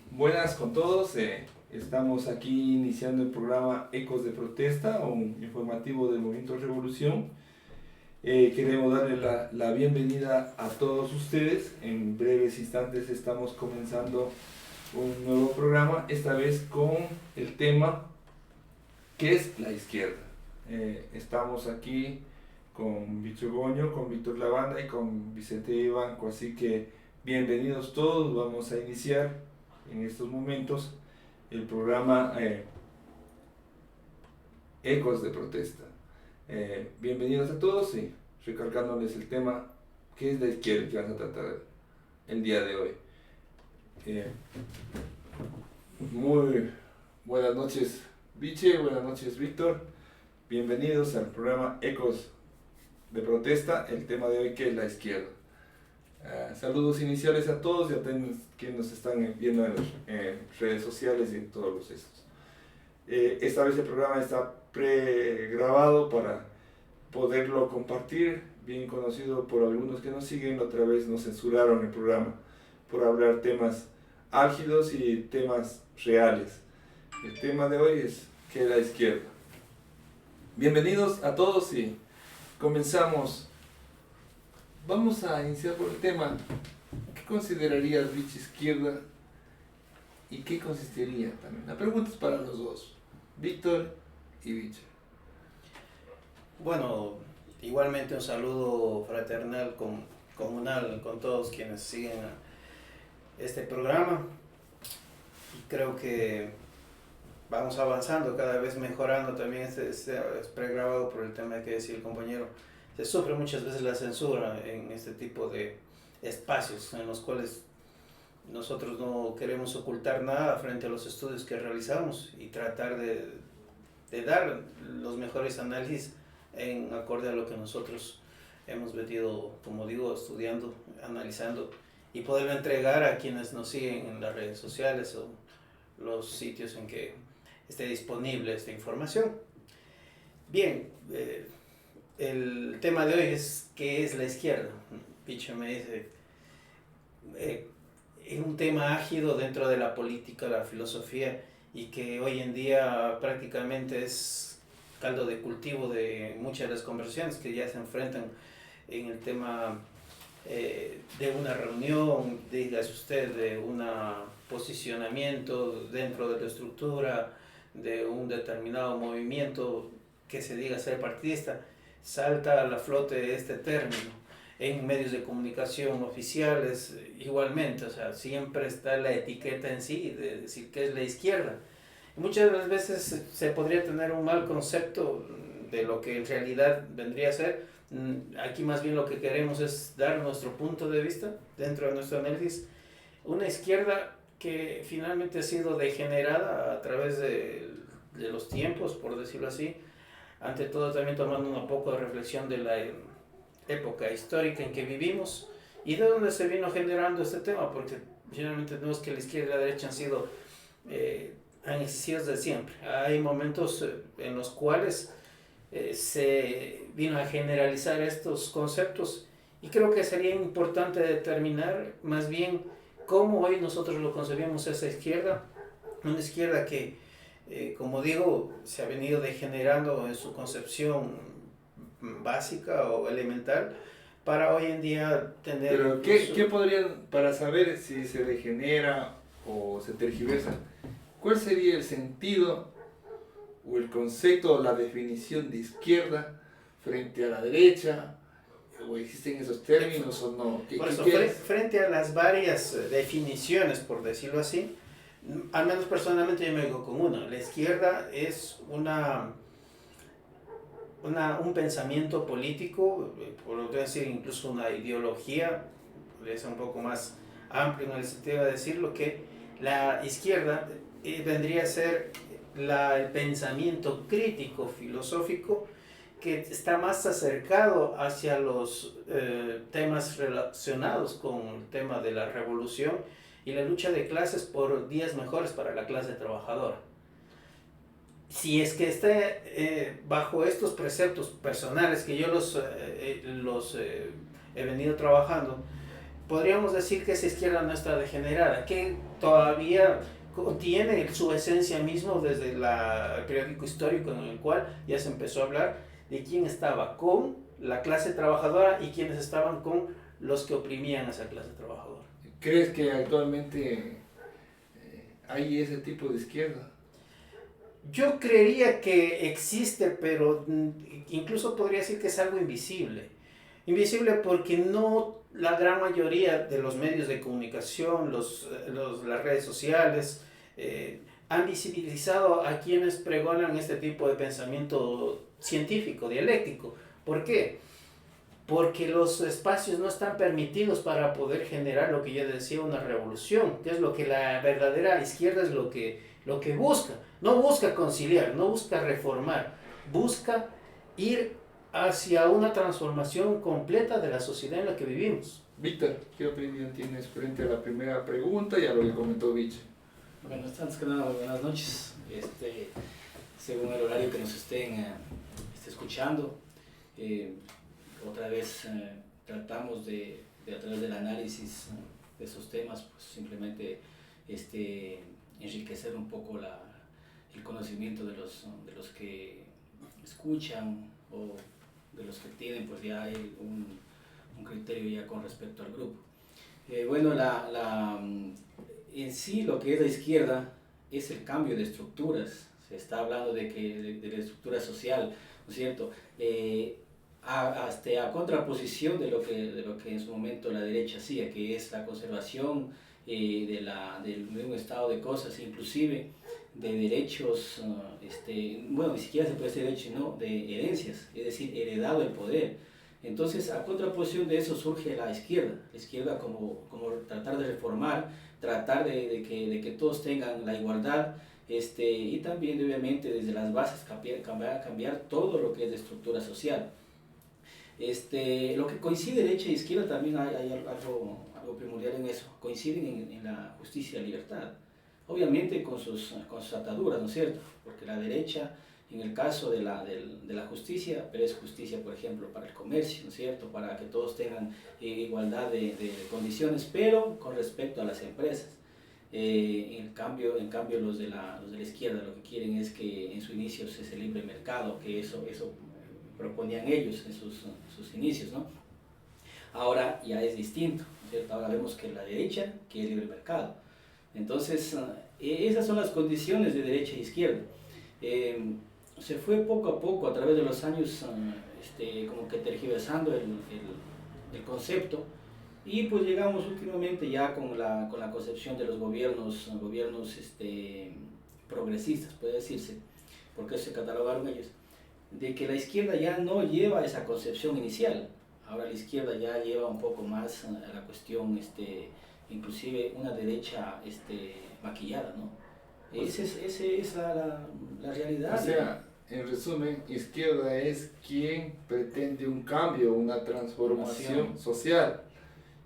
Buenas con todos. Estamos aquí iniciando el programa Ecos de Protesta, un informativo del Movimiento Revolución. Queremos darle la bienvenida a todos ustedes. En breves instantes estamos comenzando un nuevo programa, esta vez con el tema ¿qué es la izquierda? Estamos aquí con Víctor Goño, con Víctor Lavanda y con Vicente Ibanco, así que bienvenidos todos. Vamos a iniciar en estos momentos el programa Ecos de Protesta. Bienvenidos a todos y recalcándoles el tema ¿qué es la izquierda? Que vamos a tratar el día de hoy. Muy buenas noches Viche, buenas noches Víctor, bienvenidos al programa Ecos de Protesta, el tema de hoy ¿qué es la izquierda? Saludos iniciales a todos y a todos quienes nos están viendo en redes sociales y en todos los estos. Esta vez el programa está pregrabado para poderlo compartir, bien conocido por algunos que nos siguen. La otra vez nos censuraron el programa por hablar temas álgidos y temas reales. El tema de hoy es ¿qué es la izquierda? Bienvenidos a todos y comenzamos. Vamos a iniciar por el tema ¿qué considerarías dicha izquierda y qué consistiría también? La pregunta es para los dos, Víctor y Vichy. Bueno, igualmente un saludo fraternal, comunal con todos quienes siguen este programa, y creo que vamos avanzando, cada vez mejorando. También este es pregrabado por el tema que decía el compañero. Se sufre muchas veces la censura en este tipo de espacios en los cuales nosotros no queremos ocultar nada frente a los estudios que realizamos y tratar de dar los mejores análisis en acorde a lo que nosotros hemos venido, como digo, estudiando, analizando, y poderlo entregar a quienes nos siguen en las redes sociales o los sitios en que esté disponible esta información. Bien, el tema de hoy es ¿qué es la izquierda? Picho me dice, es un tema ágido dentro de la política, la filosofía, y que hoy en día prácticamente es caldo de cultivo de muchas de las conversaciones que ya se enfrentan en el tema de una reunión, dígase usted, de un posicionamiento dentro de la estructura de un determinado movimiento que se diga ser partidista. Salta a la flote este término en medios de comunicación oficiales igualmente, o sea, siempre está la etiqueta en sí de decir que es la izquierda. Y muchas de las veces se podría tener un mal concepto de lo que en realidad vendría a ser. Aquí más bien lo que queremos es dar nuestro punto de vista dentro de nuestro análisis. Una izquierda que finalmente ha sido degenerada a través de los tiempos, por decirlo así. Ante todo también tomando un poco de reflexión de la época histórica en que vivimos y de dónde se vino generando este tema, porque finalmente no es que la izquierda y la derecha han existido desde siempre. Hay momentos en los cuales se vino a generalizar estos conceptos, y creo que sería importante determinar más bien cómo hoy nosotros lo concebimos esa izquierda, una izquierda que como digo, se ha venido degenerando en su concepción básica o elemental para hoy en día tener... Pero ¿qué podrían, para saber si se degenera o se tergiversa, cuál sería el sentido o el concepto o la definición de izquierda frente a la derecha? ¿O existen esos términos o no? Frente a las varias definiciones, por decirlo así, al menos personalmente yo me digo con una. La izquierda es un pensamiento político, por lo tanto decir incluso una ideología, es un poco más amplio en el sentido de decirlo, que la izquierda vendría a ser el pensamiento crítico filosófico que está más acercado hacia los temas relacionados con el tema de la revolución y la lucha de clases por días mejores para la clase trabajadora. Si es que esté bajo estos preceptos personales que yo los he venido trabajando, podríamos decir que esa izquierda no está degenerada, que todavía tiene su esencia mismo desde el periódico histórico en el cual ya se empezó a hablar de quién estaba con la clase trabajadora y quiénes estaban con los que oprimían a esa clase trabajadora. ¿Crees que actualmente hay ese tipo de izquierda? Yo creería que existe, pero incluso podría decir que es algo invisible. Invisible porque no la gran mayoría de los medios de comunicación, las redes sociales, han visibilizado a quienes pregonan este tipo de pensamiento científico, dialéctico. ¿Por qué? Porque los espacios no están permitidos para poder generar lo que yo decía, una revolución, que es lo que la verdadera izquierda es lo que busca. No busca conciliar, no busca reformar, busca ir hacia una transformación completa de la sociedad en la que vivimos. Víctor, ¿qué opinión tienes frente a la primera pregunta y a lo que comentó Vich? Bueno, antes que nada, buenas noches. Según el horario que nos estén escuchando, otra vez tratamos de a través del análisis de esos temas, pues simplemente enriquecer un poco el conocimiento de los que escuchan o de los que tienen pues ya un criterio ya con respecto al grupo. Bueno, en sí lo que es la izquierda es el cambio de estructuras. Se está hablando de la estructura social, ¿no es cierto? A contraposición de lo que en su momento la derecha hacía, que es la conservación de un estado de cosas, inclusive de derechos, bueno, ni siquiera se puede decir derechos, no, de herencias, es decir, heredado el poder. Entonces, a contraposición de eso surge la izquierda como tratar de reformar, tratar de que todos tengan la igualdad, y también obviamente desde las bases cambiar todo lo que es de estructura social. Lo que coincide derecha e izquierda también hay algo primordial en eso, coinciden en la justicia y la libertad, obviamente con sus ataduras, ¿no es cierto? Porque la derecha, en el caso de la justicia, pero es justicia, por ejemplo, para el comercio, ¿no es cierto? Para que todos tengan igualdad de condiciones, pero con respecto a las empresas. En cambio los de la izquierda lo que quieren es que en su inicio es el libre mercado, que eso proponían ellos en sus inicios, ¿no? Ahora ya es distinto, ¿no es cierto? Ahora vemos que la derecha quiere libre mercado. Entonces, esas son las condiciones de derecha e izquierda. Se fue poco a poco, a través de los años, como que tergiversando el concepto, y pues llegamos últimamente ya con la concepción de los gobiernos progresistas, puede decirse, porque se catalogaron ellos, de que la izquierda ya no lleva esa concepción inicial. Ahora la izquierda ya lleva un poco más a la cuestión, inclusive una derecha maquillada, ¿no? Esa es la realidad. O sea, en resumen, izquierda es quien pretende un cambio, una transformación social.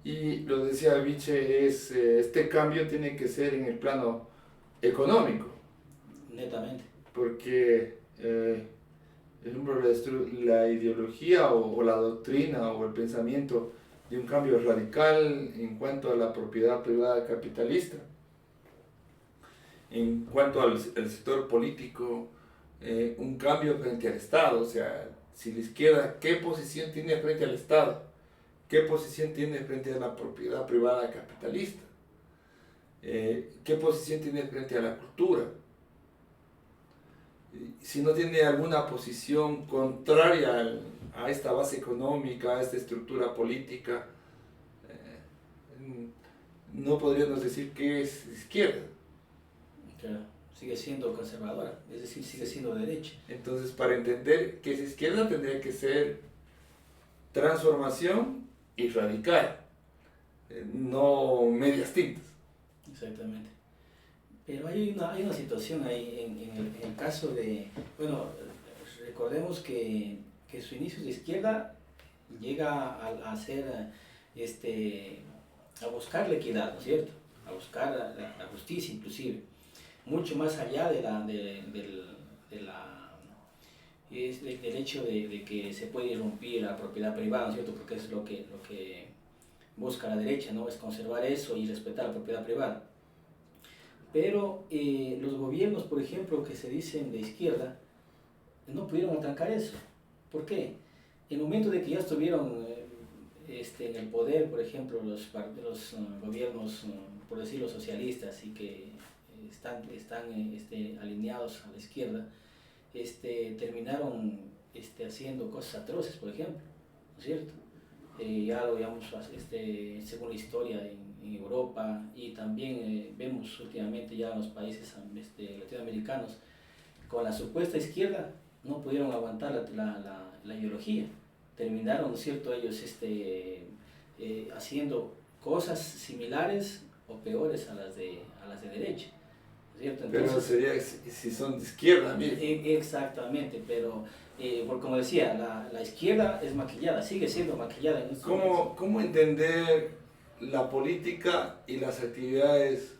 Y lo decía Viche, este cambio tiene que ser en el plano económico. Netamente. Porque, por ejemplo, la ideología o la doctrina o el pensamiento de un cambio radical en cuanto a la propiedad privada capitalista, en cuanto al sector político, un cambio frente al Estado. O sea, si la izquierda, ¿qué posición tiene frente al Estado? ¿Qué posición tiene frente a la propiedad privada capitalista? ¿Qué posición tiene frente a la cultura? Si no tiene alguna posición contraria a esta base económica, a esta estructura política, no podríamos decir que es izquierda. Claro, sigue siendo conservadora, es decir, sigue siendo derecha. Entonces, para entender que es izquierda, tendría que ser transformación y radical, no medias tintas. Exactamente. Pero hay una situación ahí en el caso de, bueno, recordemos que su inicio de izquierda llega a hacer, a buscar la equidad, ¿no es cierto? A buscar la justicia inclusive, mucho más allá del hecho de que se puede irrumpir la propiedad privada, ¿no es cierto? Porque es lo que busca la derecha, ¿no? Es conservar eso y respetar la propiedad privada. Pero los gobiernos, por ejemplo, que se dicen de izquierda, no pudieron atacar eso. ¿Por qué? En el momento de que ya estuvieron en el poder, por ejemplo, los gobiernos, por decirlo, socialistas y que están alineados a la izquierda, terminaron haciendo cosas atroces, por ejemplo, ¿no es cierto? Ya lo veamos según la historia en Europa, y también vemos últimamente ya en los países latinoamericanos, con la supuesta izquierda no pudieron aguantar la ideología, terminaron, ¿no es cierto?, ellos haciendo cosas similares o peores a las de derecha, ¿no es cierto? Entonces, pero sería si son de izquierda, mire. Exactamente, pero como decía, la izquierda es maquillada, sigue siendo maquillada en estos momentos. ¿Cómo entender la política y las actividades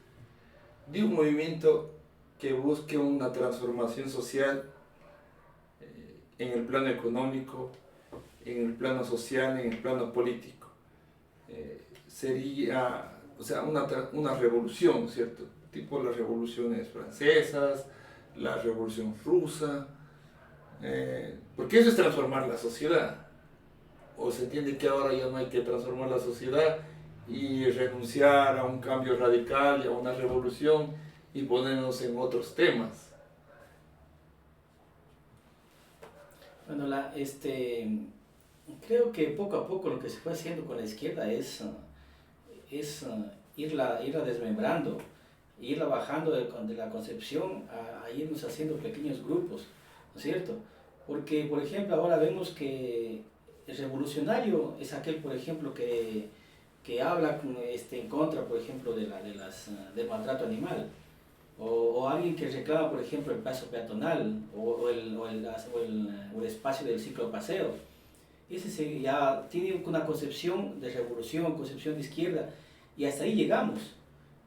de un movimiento que busque una transformación social en el plano económico, en el plano social, en el plano político? Sería, o sea, una revolución, ¿cierto? Tipo las revoluciones francesas, la revolución rusa, porque eso es transformar la sociedad. O se entiende que ahora ya no hay que transformar la sociedad y renunciar a un cambio radical y a una revolución y ponernos en otros temas. Bueno, creo que poco a poco lo que se fue haciendo con la izquierda es irla desmembrando, irla bajando de la concepción a irnos haciendo pequeños grupos, ¿no es cierto? Porque, por ejemplo, ahora vemos que el revolucionario es aquel, por ejemplo, que habla en contra, por ejemplo, del maltrato animal, o alguien que reclama, por ejemplo, el paso peatonal o el espacio del ciclopaseo. Ese ya tiene una concepción de revolución, concepción de izquierda, y hasta ahí llegamos.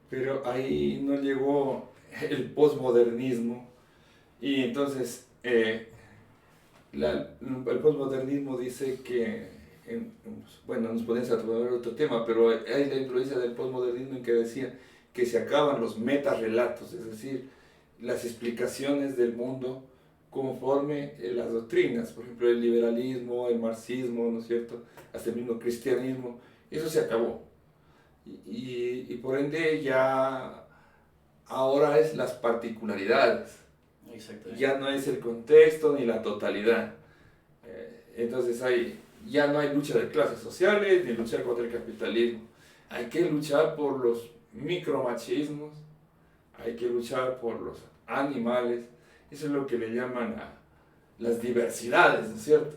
Pero ahí no llegó el posmodernismo, y entonces el posmodernismo dice que, bueno, nos podemos atrever a otro tema, pero hay la influencia del posmodernismo en que decía que se acaban los metarrelatos, es decir, las explicaciones del mundo conforme las doctrinas, por ejemplo, el liberalismo, el marxismo, ¿no es cierto?, hasta el mismo cristianismo, eso se acabó. Y por ende ya ahora es las particularidades. Ya no es el contexto ni la totalidad. Entonces ya no hay lucha de clases sociales ni luchar contra el capitalismo. Hay que luchar por los micromachismos, hay que luchar por los animales. Eso es lo que le llaman las diversidades, ¿no es cierto?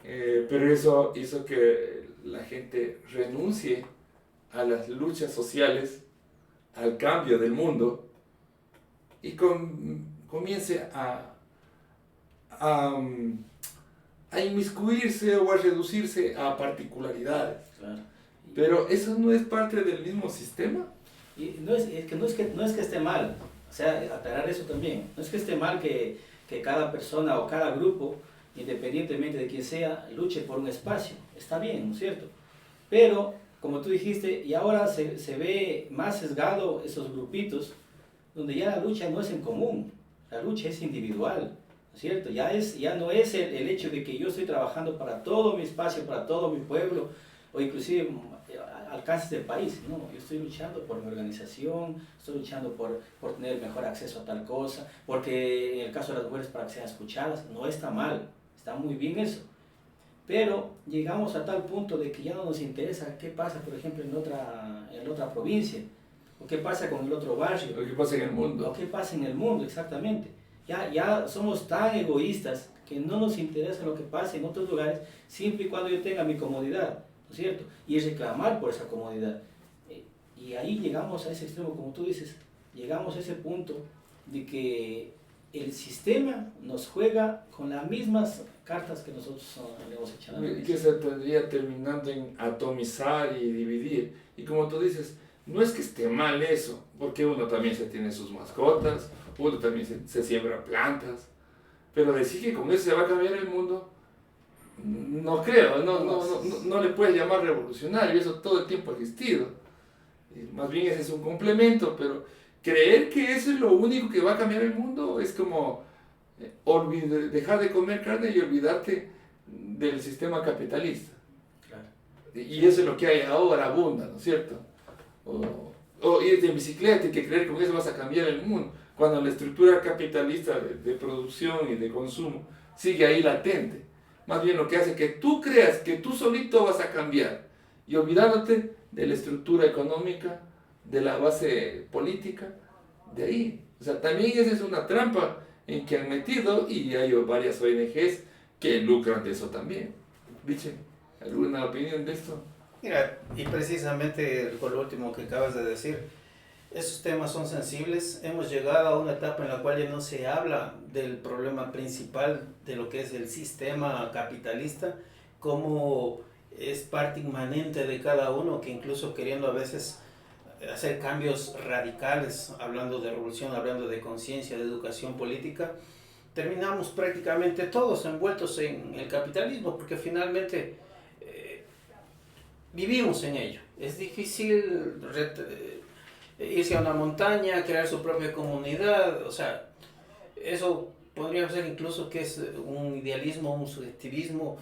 Pero eso hizo que la gente renuncie a las luchas sociales, al cambio del mundo, y comience a inmiscuirse o a reducirse a particularidades. Claro. Pero eso no es parte del mismo sistema. Y no es que esté mal, o sea, aclarar eso también. No es que esté mal que cada persona o cada grupo, independientemente de quién sea, luche por un espacio. Está bien, ¿no es cierto? Pero, como tú dijiste, y ahora se ve más sesgado esos grupitos, donde ya la lucha no es en común, la lucha es individual, ¿no es cierto? Ya no es el hecho de que yo estoy trabajando para todo mi espacio, para todo mi pueblo, o inclusive alcances del país. No, yo estoy luchando por mi organización, estoy luchando por tener mejor acceso a tal cosa, porque en el caso de las mujeres para que sean escuchadas, no está mal, está muy bien eso. Pero llegamos a tal punto de que ya no nos interesa qué pasa, por ejemplo, en otra provincia, o qué pasa con el otro barrio, Lo que pasa en el mundo. o qué pasa en el mundo, exactamente. Ya somos tan egoístas que no nos interesa lo que pasa en otros lugares, siempre y cuando yo tenga mi comodidad, ¿no es cierto? Y reclamar por esa comodidad. Y ahí llegamos a ese extremo, como tú dices, llegamos a ese punto de que el sistema nos juega con las mismas cartas que nosotros le hemos echado. Que se tendría terminando en atomizar y dividir. Y como tú dices, no es que esté mal eso, porque uno también se tiene sus mascotas, uno también se siembra plantas, pero decir que con eso se va a cambiar el mundo, No creo, no le puedes llamar revolucionario, eso todo el tiempo ha existido. Más bien ese es un complemento, pero creer que eso es lo único que va a cambiar el mundo es como dejar de comer carne y olvidarte del sistema capitalista. Claro. Y eso es lo que hay ahora, abunda, ¿no es cierto? O irte en bicicleta y que creer que con eso vas a cambiar el mundo, cuando la estructura capitalista de producción y de consumo sigue ahí latente. Más bien lo que hace que tú creas que tú solito vas a cambiar y olvidándote de la estructura económica, de la base política, de ahí. O sea, también esa es una trampa en que han metido y hay varias ONGs que lucran de eso también. ¿Viste? ¿Alguna opinión de esto? Mira, y precisamente con lo último que acabas de decir, esos temas son sensibles. Hemos llegado a una etapa en la cual ya no se habla del problema principal de lo que es el sistema capitalista, como es parte inmanente de cada uno, que incluso queriendo a veces hacer cambios radicales, hablando de revolución, hablando de conciencia, de educación política, terminamos prácticamente todos envueltos en el capitalismo, porque finalmente vivimos en ello. Es difícil irse a una montaña, crear su propia comunidad, o sea, eso podría ser incluso que es un idealismo, un subjetivismo,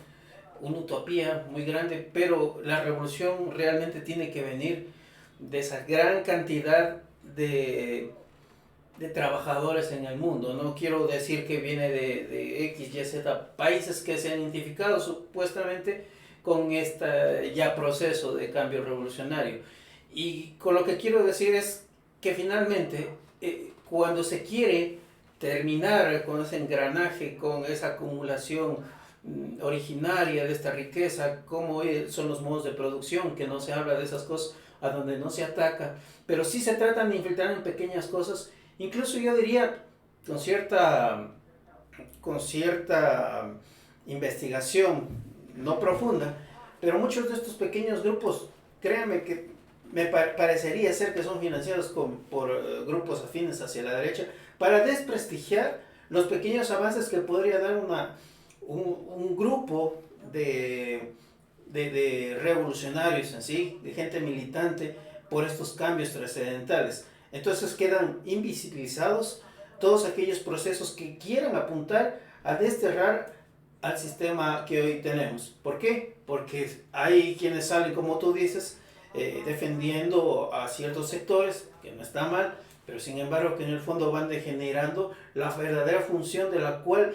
una utopía muy grande, pero la revolución realmente tiene que venir de esa gran cantidad de trabajadores en el mundo. No quiero decir que viene de X, Y, Z países que se han identificado supuestamente con este ya proceso de cambio revolucionario. Y con lo que quiero decir es que finalmente cuando se quiere terminar con ese engranaje, con esa acumulación originaria de esta riqueza, cómo son los modos de producción, que no se habla de esas cosas, a donde no se ataca, pero sí se tratan de infiltrar en pequeñas cosas, incluso yo diría con cierta investigación, no profunda, pero muchos de estos pequeños grupos, créanme que me parecería ser que son financiados por grupos afines hacia la derecha, para desprestigiar los pequeños avances que podría dar un grupo de revolucionarios en sí, de gente militante por estos cambios trascendentales. Entonces quedan invisibilizados todos aquellos procesos que quieran apuntar a desterrar al sistema que hoy tenemos. ¿Por qué? Porque hay quienes salen, como tú dices, defendiendo a ciertos sectores, que no está mal, pero sin embargo que en el fondo van degenerando la verdadera función de la cual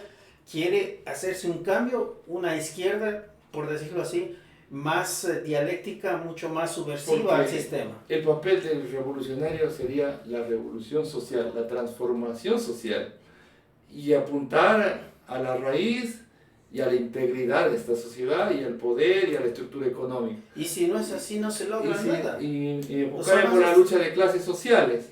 quiere hacerse un cambio, una izquierda, por decirlo así, más dialéctica, mucho más subversiva al sistema. El papel del revolucionario sería la revolución social, la transformación social, y apuntar a la raíz y a la integridad de esta sociedad y al poder y a la estructura económica. Y si no es así, no se logra nada. Y enfocar por la lucha de clases sociales,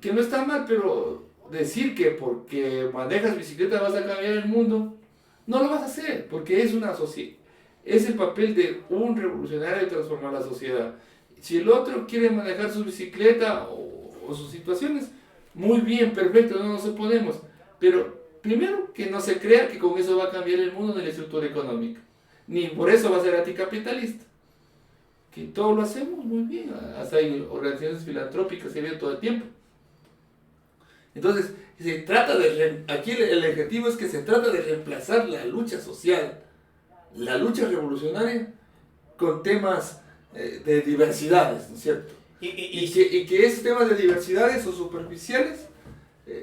que no está mal, pero decir que porque manejas bicicleta vas a cambiar el mundo, no lo vas a hacer, porque es una sociedad. Es el papel de un revolucionario de transformar la sociedad. Si el otro quiere manejar su bicicleta o sus situaciones, muy bien, perfecto, no nos oponemos. Pero primero, que no se crea que con eso va a cambiar el mundo de la estructura económica. Ni por eso va a ser anticapitalista. Que todo lo hacemos muy bien. Hasta hay organizaciones filantrópicas que vienen todo el tiempo. Entonces, se trata aquí el objetivo es que se trata de reemplazar la lucha social, la lucha revolucionaria, con temas de diversidades, ¿no es cierto? Y que esos temas de diversidades o superficiales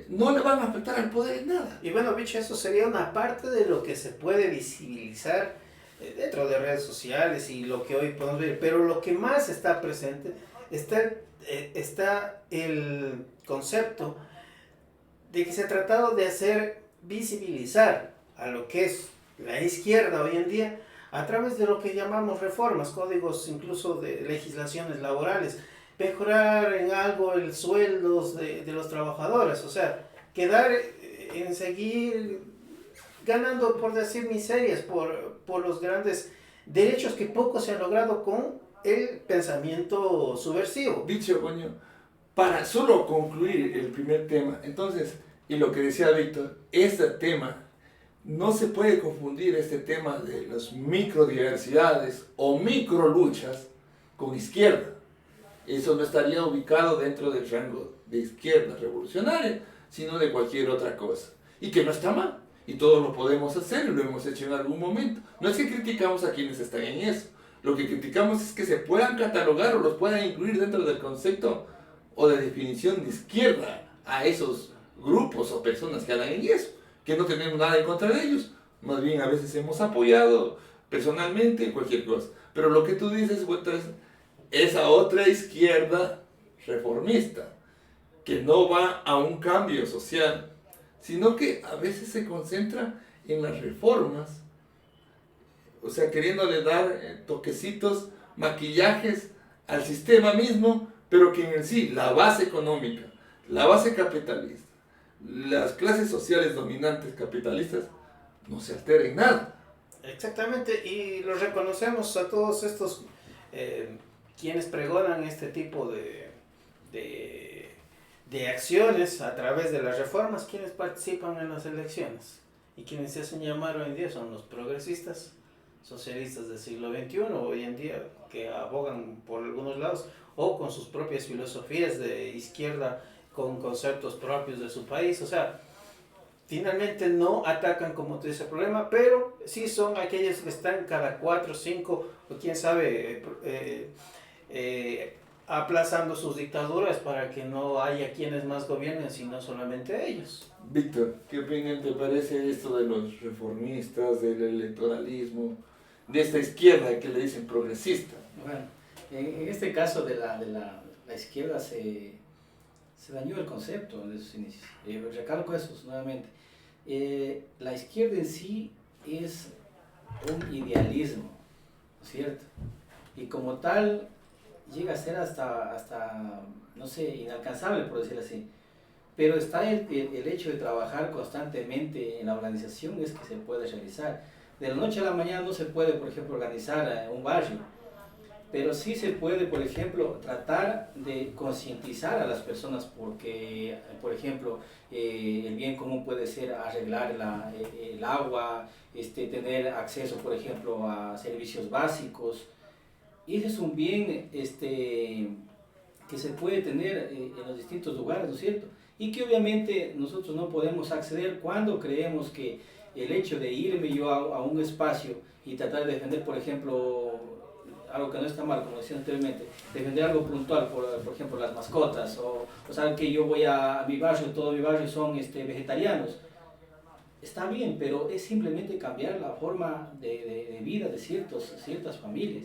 no le van a afectar al poder en nada. Y bueno, bicho, eso sería una parte de lo que se puede visibilizar dentro de redes sociales y lo que hoy podemos ver, pero lo que más está presente está el concepto de que se ha tratado de hacer visibilizar a lo que es la izquierda hoy en día a través de lo que llamamos reformas, códigos incluso de legislaciones laborales, mejorar en algo el sueldo de los trabajadores, o sea, quedar en seguir ganando, por decir miserias, por los grandes derechos que poco se han logrado con el pensamiento subversivo. Dicho, coño, para solo concluir el primer tema, entonces, y lo que decía Víctor, este tema no se puede confundir este tema de las microdiversidades o microluchas con izquierda. Eso no estaría ubicado dentro del rango de izquierda revolucionaria, sino de cualquier otra cosa. Y que no está mal. Y todos lo podemos hacer y lo hemos hecho en algún momento. No es que criticamos a quienes están en eso. Lo que criticamos es que se puedan catalogar o los puedan incluir dentro del concepto o de definición de izquierda a esos grupos o personas que andan en eso. Que no tenemos nada en contra de ellos. Más bien a veces hemos apoyado personalmente cualquier cosa. Pero lo que tú dices, vuelta, es esa otra izquierda reformista, que no va a un cambio social, sino que a veces se concentra en las reformas, o sea, queriéndole dar toquecitos, maquillajes al sistema mismo, pero que en sí, la base económica, la base capitalista, las clases sociales dominantes capitalistas, no se altera en nada. Exactamente, y lo reconocemos a todos estos quienes pregonan este tipo de acciones a través de las reformas, quienes participan en las elecciones y quienes se hacen llamar hoy en día son los progresistas socialistas del siglo XXI, hoy en día, que abogan por algunos lados o con sus propias filosofías de izquierda, con conceptos propios de su país. O sea, finalmente no atacan como tú dices el problema, pero sí son aquellos que están cada 4, 5 o quién sabe aplazando sus dictaduras para que no haya quienes más gobiernen, sino solamente ellos. Víctor, ¿qué opinión te parece esto de los reformistas, del electoralismo, de esta izquierda que le dicen progresista? Bueno, en este caso de la izquierda se dañó el concepto en sus inicios. Recalco eso nuevamente. La izquierda en sí es un idealismo, ¿no es cierto? Y como tal llega a ser hasta no sé, inalcanzable, por decirlo así. Pero está el hecho de trabajar constantemente en la organización, es que se puede realizar. De la noche a la mañana no se puede, por ejemplo, organizar un barrio, pero sí se puede, por ejemplo, tratar de concientizar a las personas porque, por ejemplo, el bien común puede ser arreglar el agua, tener acceso, por ejemplo, a servicios básicos. Y ese es un bien que se puede tener en los distintos lugares, ¿no es cierto? Y que obviamente nosotros no podemos acceder cuando creemos que el hecho de irme yo a un espacio y tratar de defender, por ejemplo, algo que no está mal, como decía anteriormente, defender algo puntual, por ejemplo, las mascotas, o saber que yo voy a mi barrio, todo mi barrio son vegetarianos. Está bien, pero es simplemente cambiar la forma de vida de ciertas familias.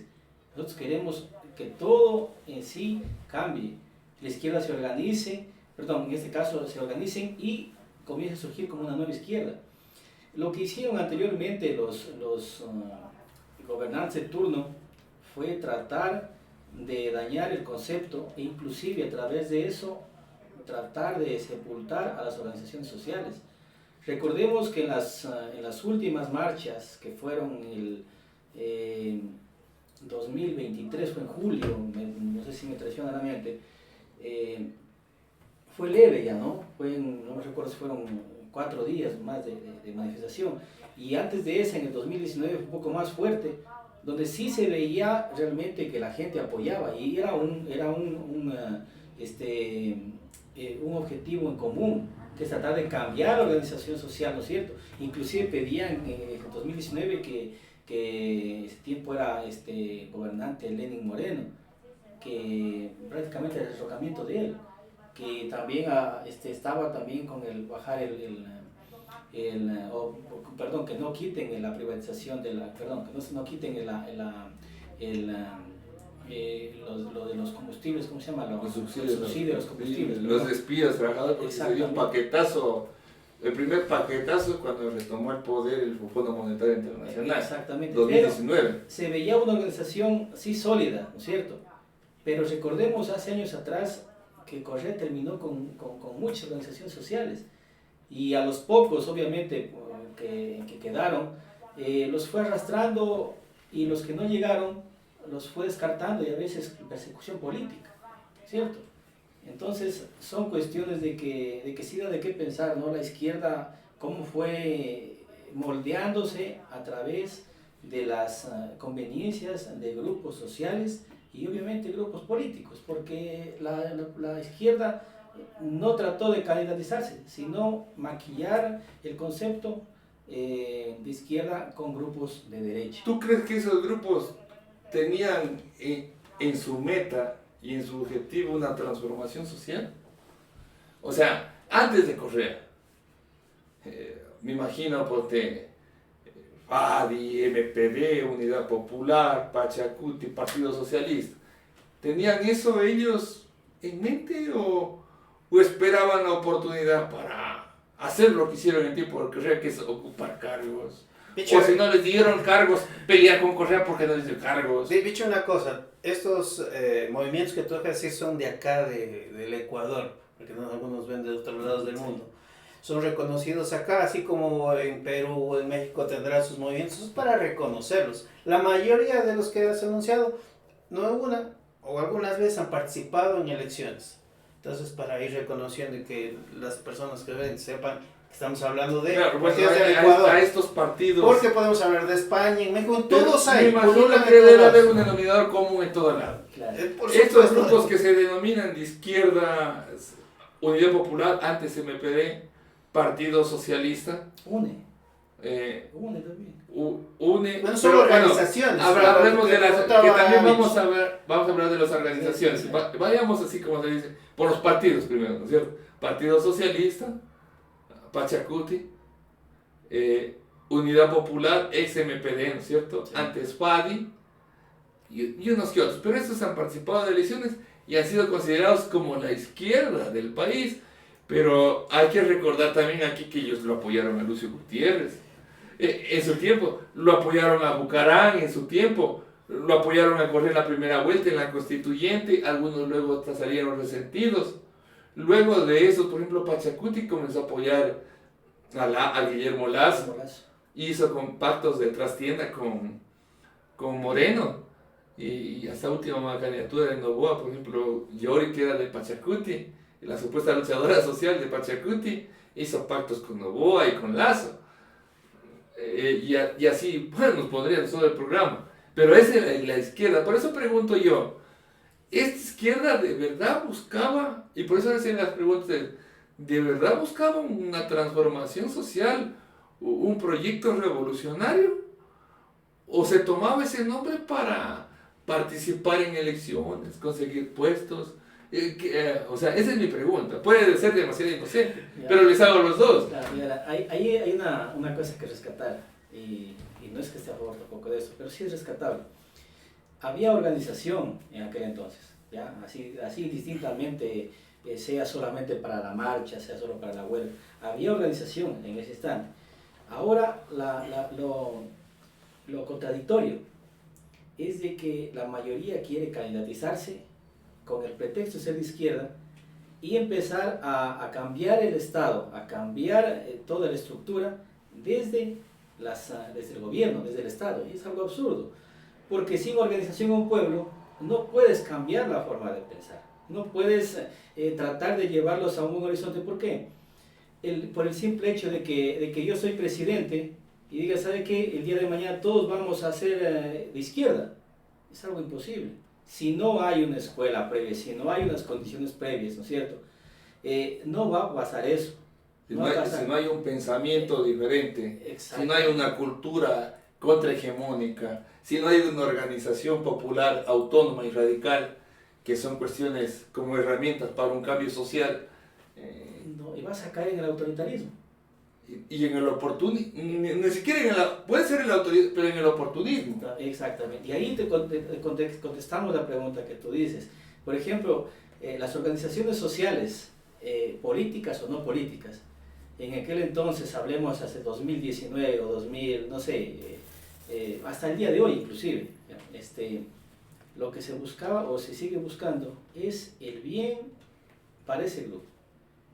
Nosotros queremos que todo en sí cambie. La izquierda se organice, en este caso se organicen y comience a surgir como una nueva izquierda. Lo que hicieron anteriormente los gobernantes de turno fue tratar de dañar el concepto e inclusive a través de eso tratar de sepultar a las organizaciones sociales. Recordemos que en las últimas marchas que fueron el 2023, fue en julio, no sé si me traiciona la mente, fue leve ya, ¿no? No me recuerdo si fueron 4 días más de manifestación. Y antes de esa, en el 2019, fue un poco más fuerte, donde sí se veía realmente que la gente apoyaba y era un objetivo en común, que es tratar de cambiar la organización social, ¿no es cierto? Inclusive pedían en 2019 que ese tiempo era gobernante Lenín Moreno, que prácticamente el derrocamiento de él, que también estaba también con el bajar que no quiten la privatización que no quiten lo de los combustibles, ¿cómo se llama? Los subsidios de los combustibles. Los despidos, trabajadores, porque se dio un paquetazo, el primer paquetazo cuando retomó el poder el Fondo Monetario Internacional. Exactamente. 2019. Pero se veía una organización sí sólida, ¿no es cierto? Pero recordemos hace años atrás que Correa terminó con muchas organizaciones sociales y a los pocos, obviamente, que quedaron, los fue arrastrando y los que no llegaron los fue descartando y a veces persecución política, ¿cierto? Entonces son cuestiones de que sí da de qué pensar, ¿no? La izquierda, cómo fue moldeándose a través de las conveniencias de grupos sociales y obviamente grupos políticos, porque la izquierda no trató de candidatizarse, sino maquillar el concepto de izquierda con grupos de derecha. ¿Tú crees que esos grupos tenían en su meta y en su objetivo una transformación social? O sea, antes de Correa, me imagino porque FADI, MPD, Unidad Popular, Pachacuti, Partido Socialista, ¿tenían eso ellos en mente o esperaban la oportunidad para hacer lo que hicieron en tiempo de Correa, que es ocupar cargos? O si no les dieron cargos, pelear con Correa porque no les dio cargos. Dicho una cosa, estos movimientos que tú acabas de decir son de acá, del Ecuador, porque no, algunos ven de otros lados del mundo. Son reconocidos acá, así como en Perú o en México tendrán sus movimientos, es para reconocerlos. La mayoría de los que has anunciado, no una o algunas veces han participado en elecciones. Entonces, para ir reconociendo y que las personas que ven sepan que estamos hablando de claro, partidos del Ecuador. A estos partidos. Porque podemos hablar de España, en México, todos hay. Me imagino que debe haber un denominador común en todo lado. Claro. Estos grupos que se denominan de izquierda, Unidad Popular, antes MPD, Partido Socialista. Une también. Une. Bueno, son organizaciones. Hablemos de las. Que también vamos vamos a hablar de las organizaciones. Sí. Vayamos así como se dice, por los partidos primero, ¿no es cierto? Partido Socialista, Pachacuti, Unidad Popular, ex-MPD, ¿no es cierto? Sí. Antes FADI y unos que otros. Pero estos han participado de elecciones y han sido considerados como la izquierda del país. Pero hay que recordar también aquí que ellos lo apoyaron a Lucio Gutiérrez en su tiempo, lo apoyaron a Bucarán en su tiempo, lo apoyaron a correr la primera vuelta en la constituyente, algunos luego salieron resentidos. Luego de eso, por ejemplo, Pachacuti comenzó a apoyar a Guillermo Lazo, hizo compactos de trastienda con Moreno, y hasta última candidatura de Novoa, por ejemplo, Yori, que era de Pachacuti, la supuesta luchadora social de Pachacuti, hizo pactos con Novoa y con Lazo. Y así, bueno, nos pondríamos todo el programa. Pero esa es la izquierda. Por eso pregunto yo, ¿esta izquierda de verdad buscaba, y por eso hacen las preguntas, de verdad buscaba una transformación social, un proyecto revolucionario? ¿O se tomaba ese nombre para participar en elecciones, conseguir puestos? O sea, esa es mi pregunta. Puede ser demasiado inocente, pero les hago los dos. Claro, mira, hay una cosa que rescatar, y no es que esté a favor tampoco de eso, pero sí es rescatable. Había organización en aquel entonces, ¿ya? Así distintamente, sea solamente para la marcha, sea solo para la huelga. Había organización en ese instante. Ahora, lo contradictorio es de que la mayoría quiere candidatizarse con el pretexto de ser de izquierda y empezar a cambiar el Estado, a cambiar toda la estructura desde el gobierno, desde el Estado. Y es algo absurdo, porque sin organización en un pueblo no puedes cambiar la forma de pensar, no puedes tratar de llevarlos a un buen horizonte. ¿Por qué? Por el simple hecho de que yo soy presidente y diga, ¿sabe qué? El día de mañana todos vamos a ser de izquierda. Es algo imposible. Si no hay una escuela previa, si no hay unas condiciones previas, ¿no es cierto? No va a pasar eso. Si no hay un pensamiento diferente, si no hay una cultura contrahegemónica, si no hay una organización popular autónoma y radical, que son cuestiones como herramientas para un cambio social. No, y vas a caer en el autoritarismo. Y en el oportunismo, ni siquiera puede ser el autoritarismo, pero en el oportunismo. Exactamente, y ahí te contestamos la pregunta que tú dices. Por ejemplo, las organizaciones sociales, políticas o no políticas, en aquel entonces, hablemos hace 2019 o 2000, no sé, hasta el día de hoy inclusive, lo que se buscaba o se sigue buscando es el bien para ese grupo.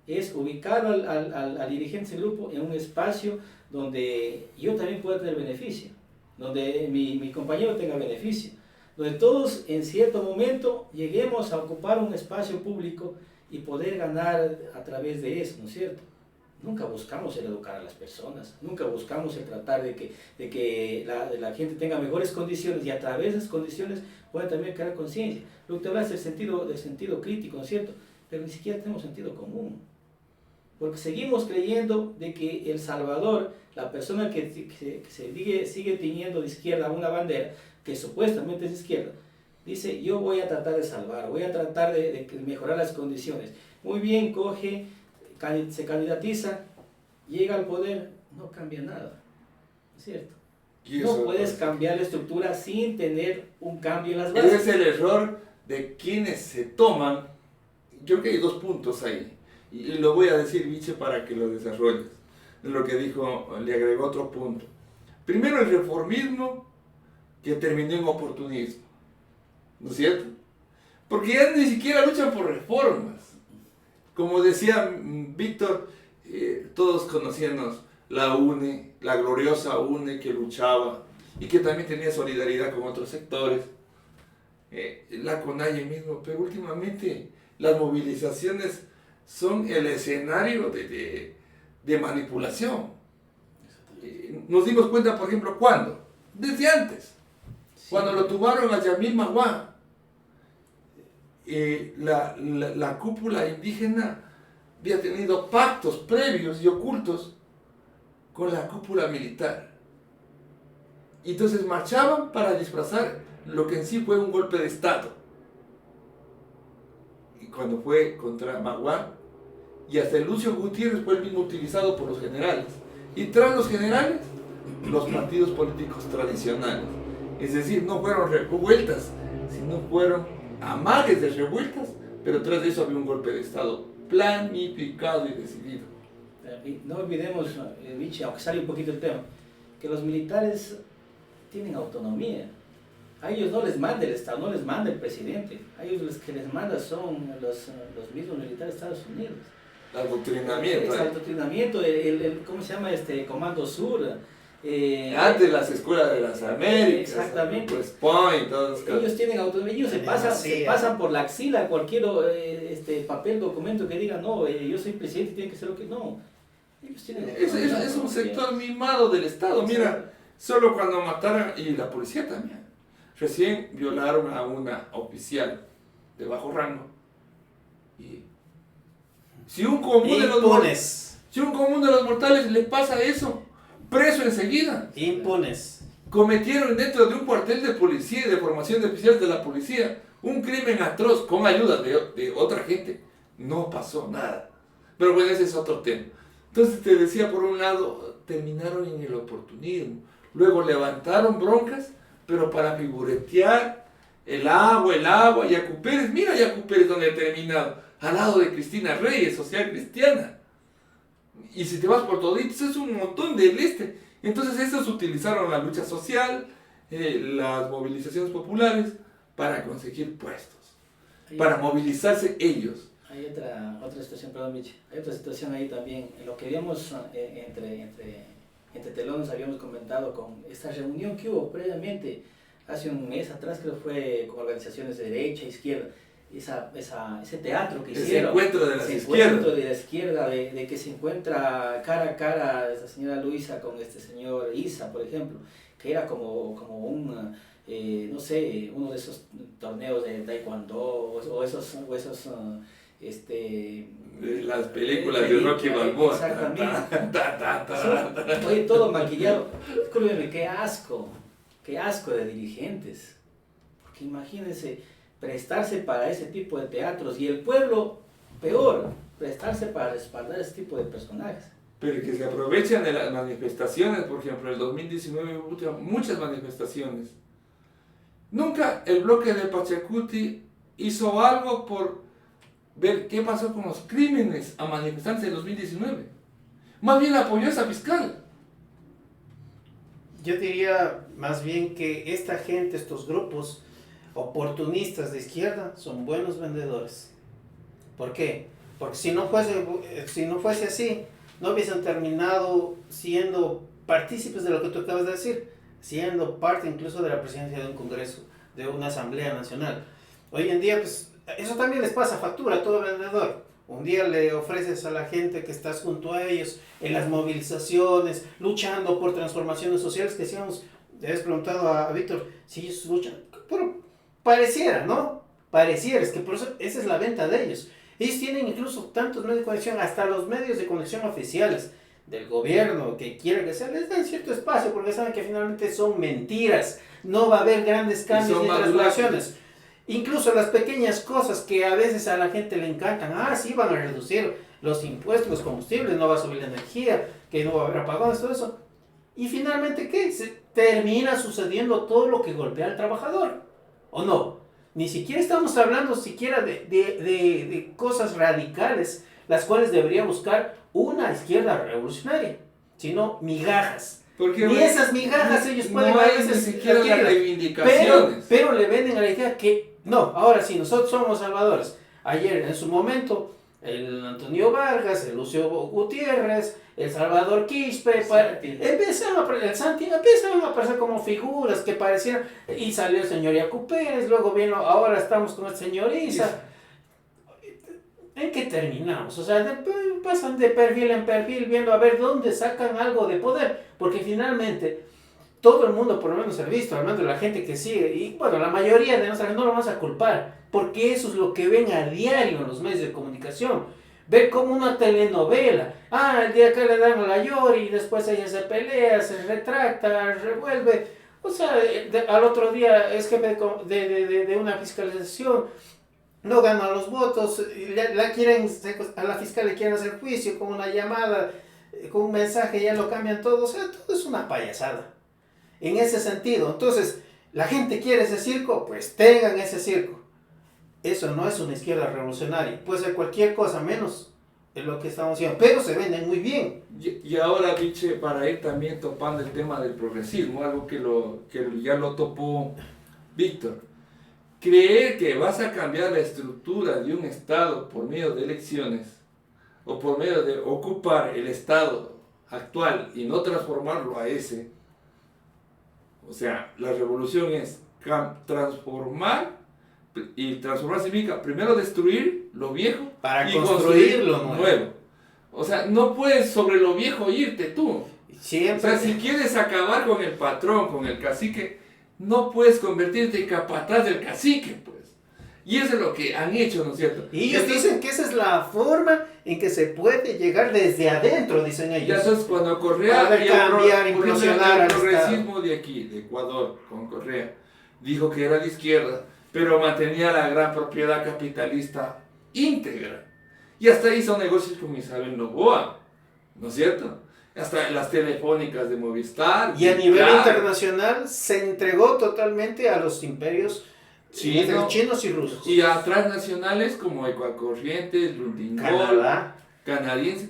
Es ubicar al dirigente de ese grupo en un espacio donde yo también pueda tener beneficio, donde mi compañero tenga beneficio, donde todos en cierto momento lleguemos a ocupar un espacio público y poder ganar a través de eso, ¿no es cierto? nunca buscamos el educar a las personas, nunca buscamos el tratar de que la gente tenga mejores condiciones y a través de esas condiciones pueda también crear conciencia. Lo que te hablas del sentido crítico, ¿no es cierto? Pero ni siquiera tenemos sentido común. Porque seguimos creyendo de que El Salvador, la persona que sigue teniendo de izquierda una bandera, que supuestamente es izquierda, dice, yo voy a tratar de salvar, voy a tratar de mejorar las condiciones. Muy bien, se candidatiza, llega al poder, no cambia nada, ¿no es cierto? No puedes cambiar la estructura sin tener un cambio en las bases. Ese es el error de quienes se toman. Yo creo que hay dos puntos ahí, y lo voy a decir, Viche, para que lo desarrolles. Lo que dijo, le agregó otro punto. Primero, el reformismo que terminó en oportunismo, ¿no es cierto? Porque ya ni siquiera luchan por reformas. Como decía Víctor, todos conocíamos la UNE, la gloriosa UNE que luchaba y que también tenía solidaridad con otros sectores, la CONAIE mismo, pero últimamente las movilizaciones son el escenario de manipulación. Nos dimos cuenta, por ejemplo, ¿cuándo? Desde antes, sí. Cuando lo tumbaron a Yamil Maguá, la cúpula indígena había tenido pactos previos y ocultos con la cúpula militar. Y entonces marchaban para disfrazar lo que en sí fue un golpe de Estado. Y cuando fue contra Maguá, y hasta el Lucio Gutiérrez fue el mismo utilizado por los generales. Y tras los generales, los partidos políticos tradicionales. Es decir, no fueron revueltas, sino fueron amagues de revueltas, pero tras de eso había un golpe de Estado planificado y decidido. Y no olvidemos, Vichy, aunque sale un poquito el tema, que los militares tienen autonomía. A ellos no les manda el Estado, no les manda el presidente. A ellos los que les manda son los mismos militares de Estados Unidos. El adoctrinamiento. El adoctrinamiento, ¿cómo se llama? Comando Sur. Antes las escuelas de las Américas. Exactamente. Pues Point, todos los ellos tienen autonomía, ellos se pasan por la axila cualquier papel, documento que diga, no, yo soy presidente, tiene que ser lo que no. Ellos tienen es un sector mimado del Estado. Mira, solo cuando mataron, y la policía también, recién violaron a una oficial de bajo rango. Y si un común de los mortales le pasa eso, preso enseguida. Impones. Cometieron dentro de un cuartel de policía y de formación de oficiales de la policía un crimen atroz con ayuda de otra gente. No pasó nada. Pero bueno, ese es otro tema. Entonces te decía, por un lado, terminaron en el oportunismo. Luego levantaron broncas, pero para figuretear el agua. Yacu Pérez, mira Yacu Pérez donde ha terminado. Al lado de Cristina Reyes, social cristiana. Y si te vas por toditos, es un montón del este. Entonces estos utilizaron la lucha social, las movilizaciones populares, para conseguir puestos, para movilizarse ellos. Hay otra situación, perdón, Michi, hay otra situación ahí también. Lo que habíamos entre telones habíamos comentado con esta reunión que hubo previamente, hace un mes atrás, creo que fue con organizaciones de derecha e izquierda. Ese teatro que hicieron, ese encuentro de la izquierda, de que se encuentra cara a cara esta señora Luisa con este señor Isa, por ejemplo, que era como un, no sé, uno de esos torneos de taekwondo o esos las películas de Rocky Balboa. Exactamente. Oye, todo maquillado. Discúlpeme, qué asco de dirigentes. Porque imagínense, prestarse para ese tipo de teatros y el pueblo, peor, prestarse para respaldar ese tipo de personajes. Pero que se aprovechan de las manifestaciones, por ejemplo, en el 2019 hubo muchas manifestaciones. Nunca el bloque de Pachacuti hizo algo por ver qué pasó con los crímenes a manifestantes en 2019. Más bien apoyó a esa fiscal. Yo diría más bien que esta gente, estos grupos oportunistas de izquierda, son buenos vendedores. ¿Por qué? Porque si no fuese así, no hubiesen terminado siendo partícipes de lo que tú acabas de decir, siendo parte incluso de la presidencia de un congreso, de una asamblea nacional. Hoy en día, pues, eso también les pasa factura a todo vendedor. Un día le ofreces a la gente que estás junto a ellos en las movilizaciones, luchando por transformaciones sociales, que decíamos, le has preguntado a Víctor si ellos luchan, pero pareciera, ¿no? Pareciera, es que por eso esa es la venta de ellos. Ellos tienen incluso tantos medios de conexión, hasta los medios de conexión oficiales del gobierno, que quieran que sea, les dan cierto espacio, porque saben que finalmente son mentiras, no va a haber grandes cambios ni transformaciones. Incluso las pequeñas cosas que a veces a la gente le encantan, sí van a reducir los impuestos, los combustibles, no va a subir la energía, que no va a haber apagones, todo eso. Y finalmente, ¿qué? Se termina sucediendo todo lo que golpea al trabajador, ¿o no? Ni siquiera estamos hablando de cosas radicales, las cuales debería buscar una izquierda revolucionaria, sino migajas. Porque ni esas migajas ellos pueden no a hay veces ni siquiera las adquirirlas. reivindicaciones. Pero le venden a la idea que, no, ahora sí, nosotros somos salvadores. Ayer, en su momento, el Antonio Vargas, el Lucio Gutiérrez, el Salvador Quispe, empezaron a aparecer como figuras que parecían, y salió el señor Yacu Pérez, luego vino, ahora estamos con el señor Isa. ¿En qué terminamos? O sea, pasan de perfil en perfil viendo a ver dónde sacan algo de poder, porque finalmente todo el mundo, por lo menos, ha visto, al menos la gente que sigue, y bueno, la mayoría de nosotros no lo vamos a culpar, porque eso es lo que ven a diario en los medios de comunicación. Ver como una telenovela, el día que le dan a la Yori, y después ella se pelea, se retracta, revuelve, o sea, al otro día es jefe de una fiscalización, no gana los votos, a la fiscal le quieren hacer juicio con una llamada, con un mensaje, ya lo cambian todo, o sea, todo es una payasada. En ese sentido, entonces, la gente quiere ese circo, pues tengan ese circo. Eso no es una izquierda revolucionaria, puede ser cualquier cosa menos de lo que estamos haciendo, pero se venden muy bien. Y ahora, Viche, para ir también topando el tema del progresismo, algo que ya lo topó Víctor. Creer que vas a cambiar la estructura de un Estado por medio de elecciones o por medio de ocupar el Estado actual y no transformarlo a ese, o sea, la revolución es transformar, y transformar significa primero destruir lo viejo para y construir lo nuevo. O sea, no puedes sobre lo viejo irte tú. Siempre. O sea, si quieres acabar con el patrón, con el cacique, no puedes convertirte en capataz del cacique, pues. Y eso es lo que han hecho, ¿no es cierto? Y ellos dicen que esa es la forma en que se puede llegar desde adentro, dicen ellos. Ya entonces cuando Correa, cambiar, implosionar el progresismo de aquí, de Ecuador, con Correa, dijo que era de izquierda, pero mantenía la gran propiedad capitalista íntegra. Y hasta hizo negocios con Isabel Noboa, ¿no es cierto? Hasta las telefónicas de Movistar. Y a nivel internacional se entregó totalmente a los imperios chinos y rusos. Y a transnacionales como Ecuacorrientes, Lundingol, canadienses.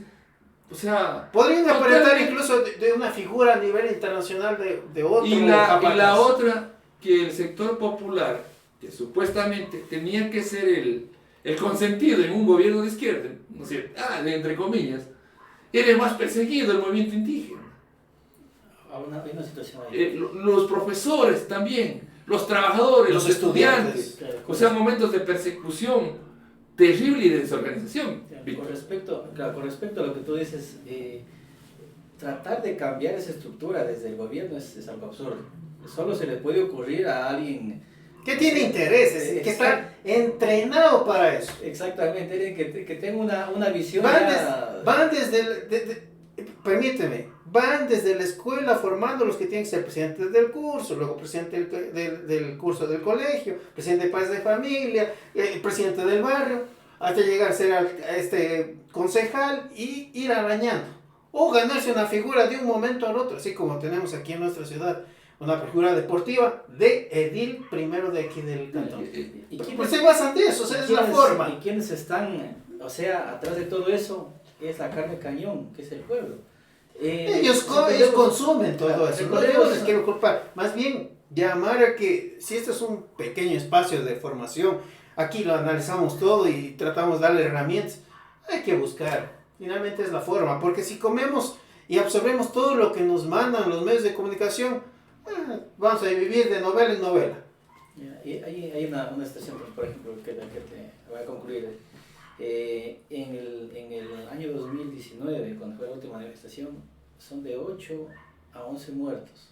O sea, podrían aparentar incluso de una figura a nivel internacional de otro. Y la otra, que el sector popular, que supuestamente tenía que ser el consentido en un gobierno de izquierda, ¿no es cierto? Entre comillas, era el más perseguido, el movimiento indígena. Hay una situación ahí. Los profesores también, los trabajadores, los estudiantes. Claro, o sea, momentos de persecución terrible y de desorganización. Con respecto a lo que tú dices, tratar de cambiar esa estructura desde el gobierno es algo absurdo. Solo se le puede ocurrir a alguien que tiene intereses, que está entrenado para eso. Exactamente, que tenga una visión. Van desde la escuela formando los que tienen que ser presidentes del curso, luego presidente del curso del colegio, presidente de padres de familia, presidente del barrio, hasta llegar a ser concejal y ir arañando. O ganarse una figura de un momento al otro, así como tenemos aquí en nuestra ciudad. Una figura deportiva de edil primero de aquí del cantón. Pues se basan de eso, o sea, es la forma. ¿Y quiénes están, atrás de todo eso? Es la carne cañón, que es el pueblo. Ellos consumen todo eso, no les quiero culpar. Más bien, llamar a que, si este es un pequeño espacio de formación, aquí lo analizamos todo y tratamos de darle herramientas, hay que buscar. Finalmente es la forma, porque si comemos y absorbemos todo lo que nos mandan los medios de comunicación, vamos a vivir de novela en novela. Hay una situación, por ejemplo, que te voy a concluir. En el año 2019, cuando fue la última manifestación, son de 8 a 11 muertos,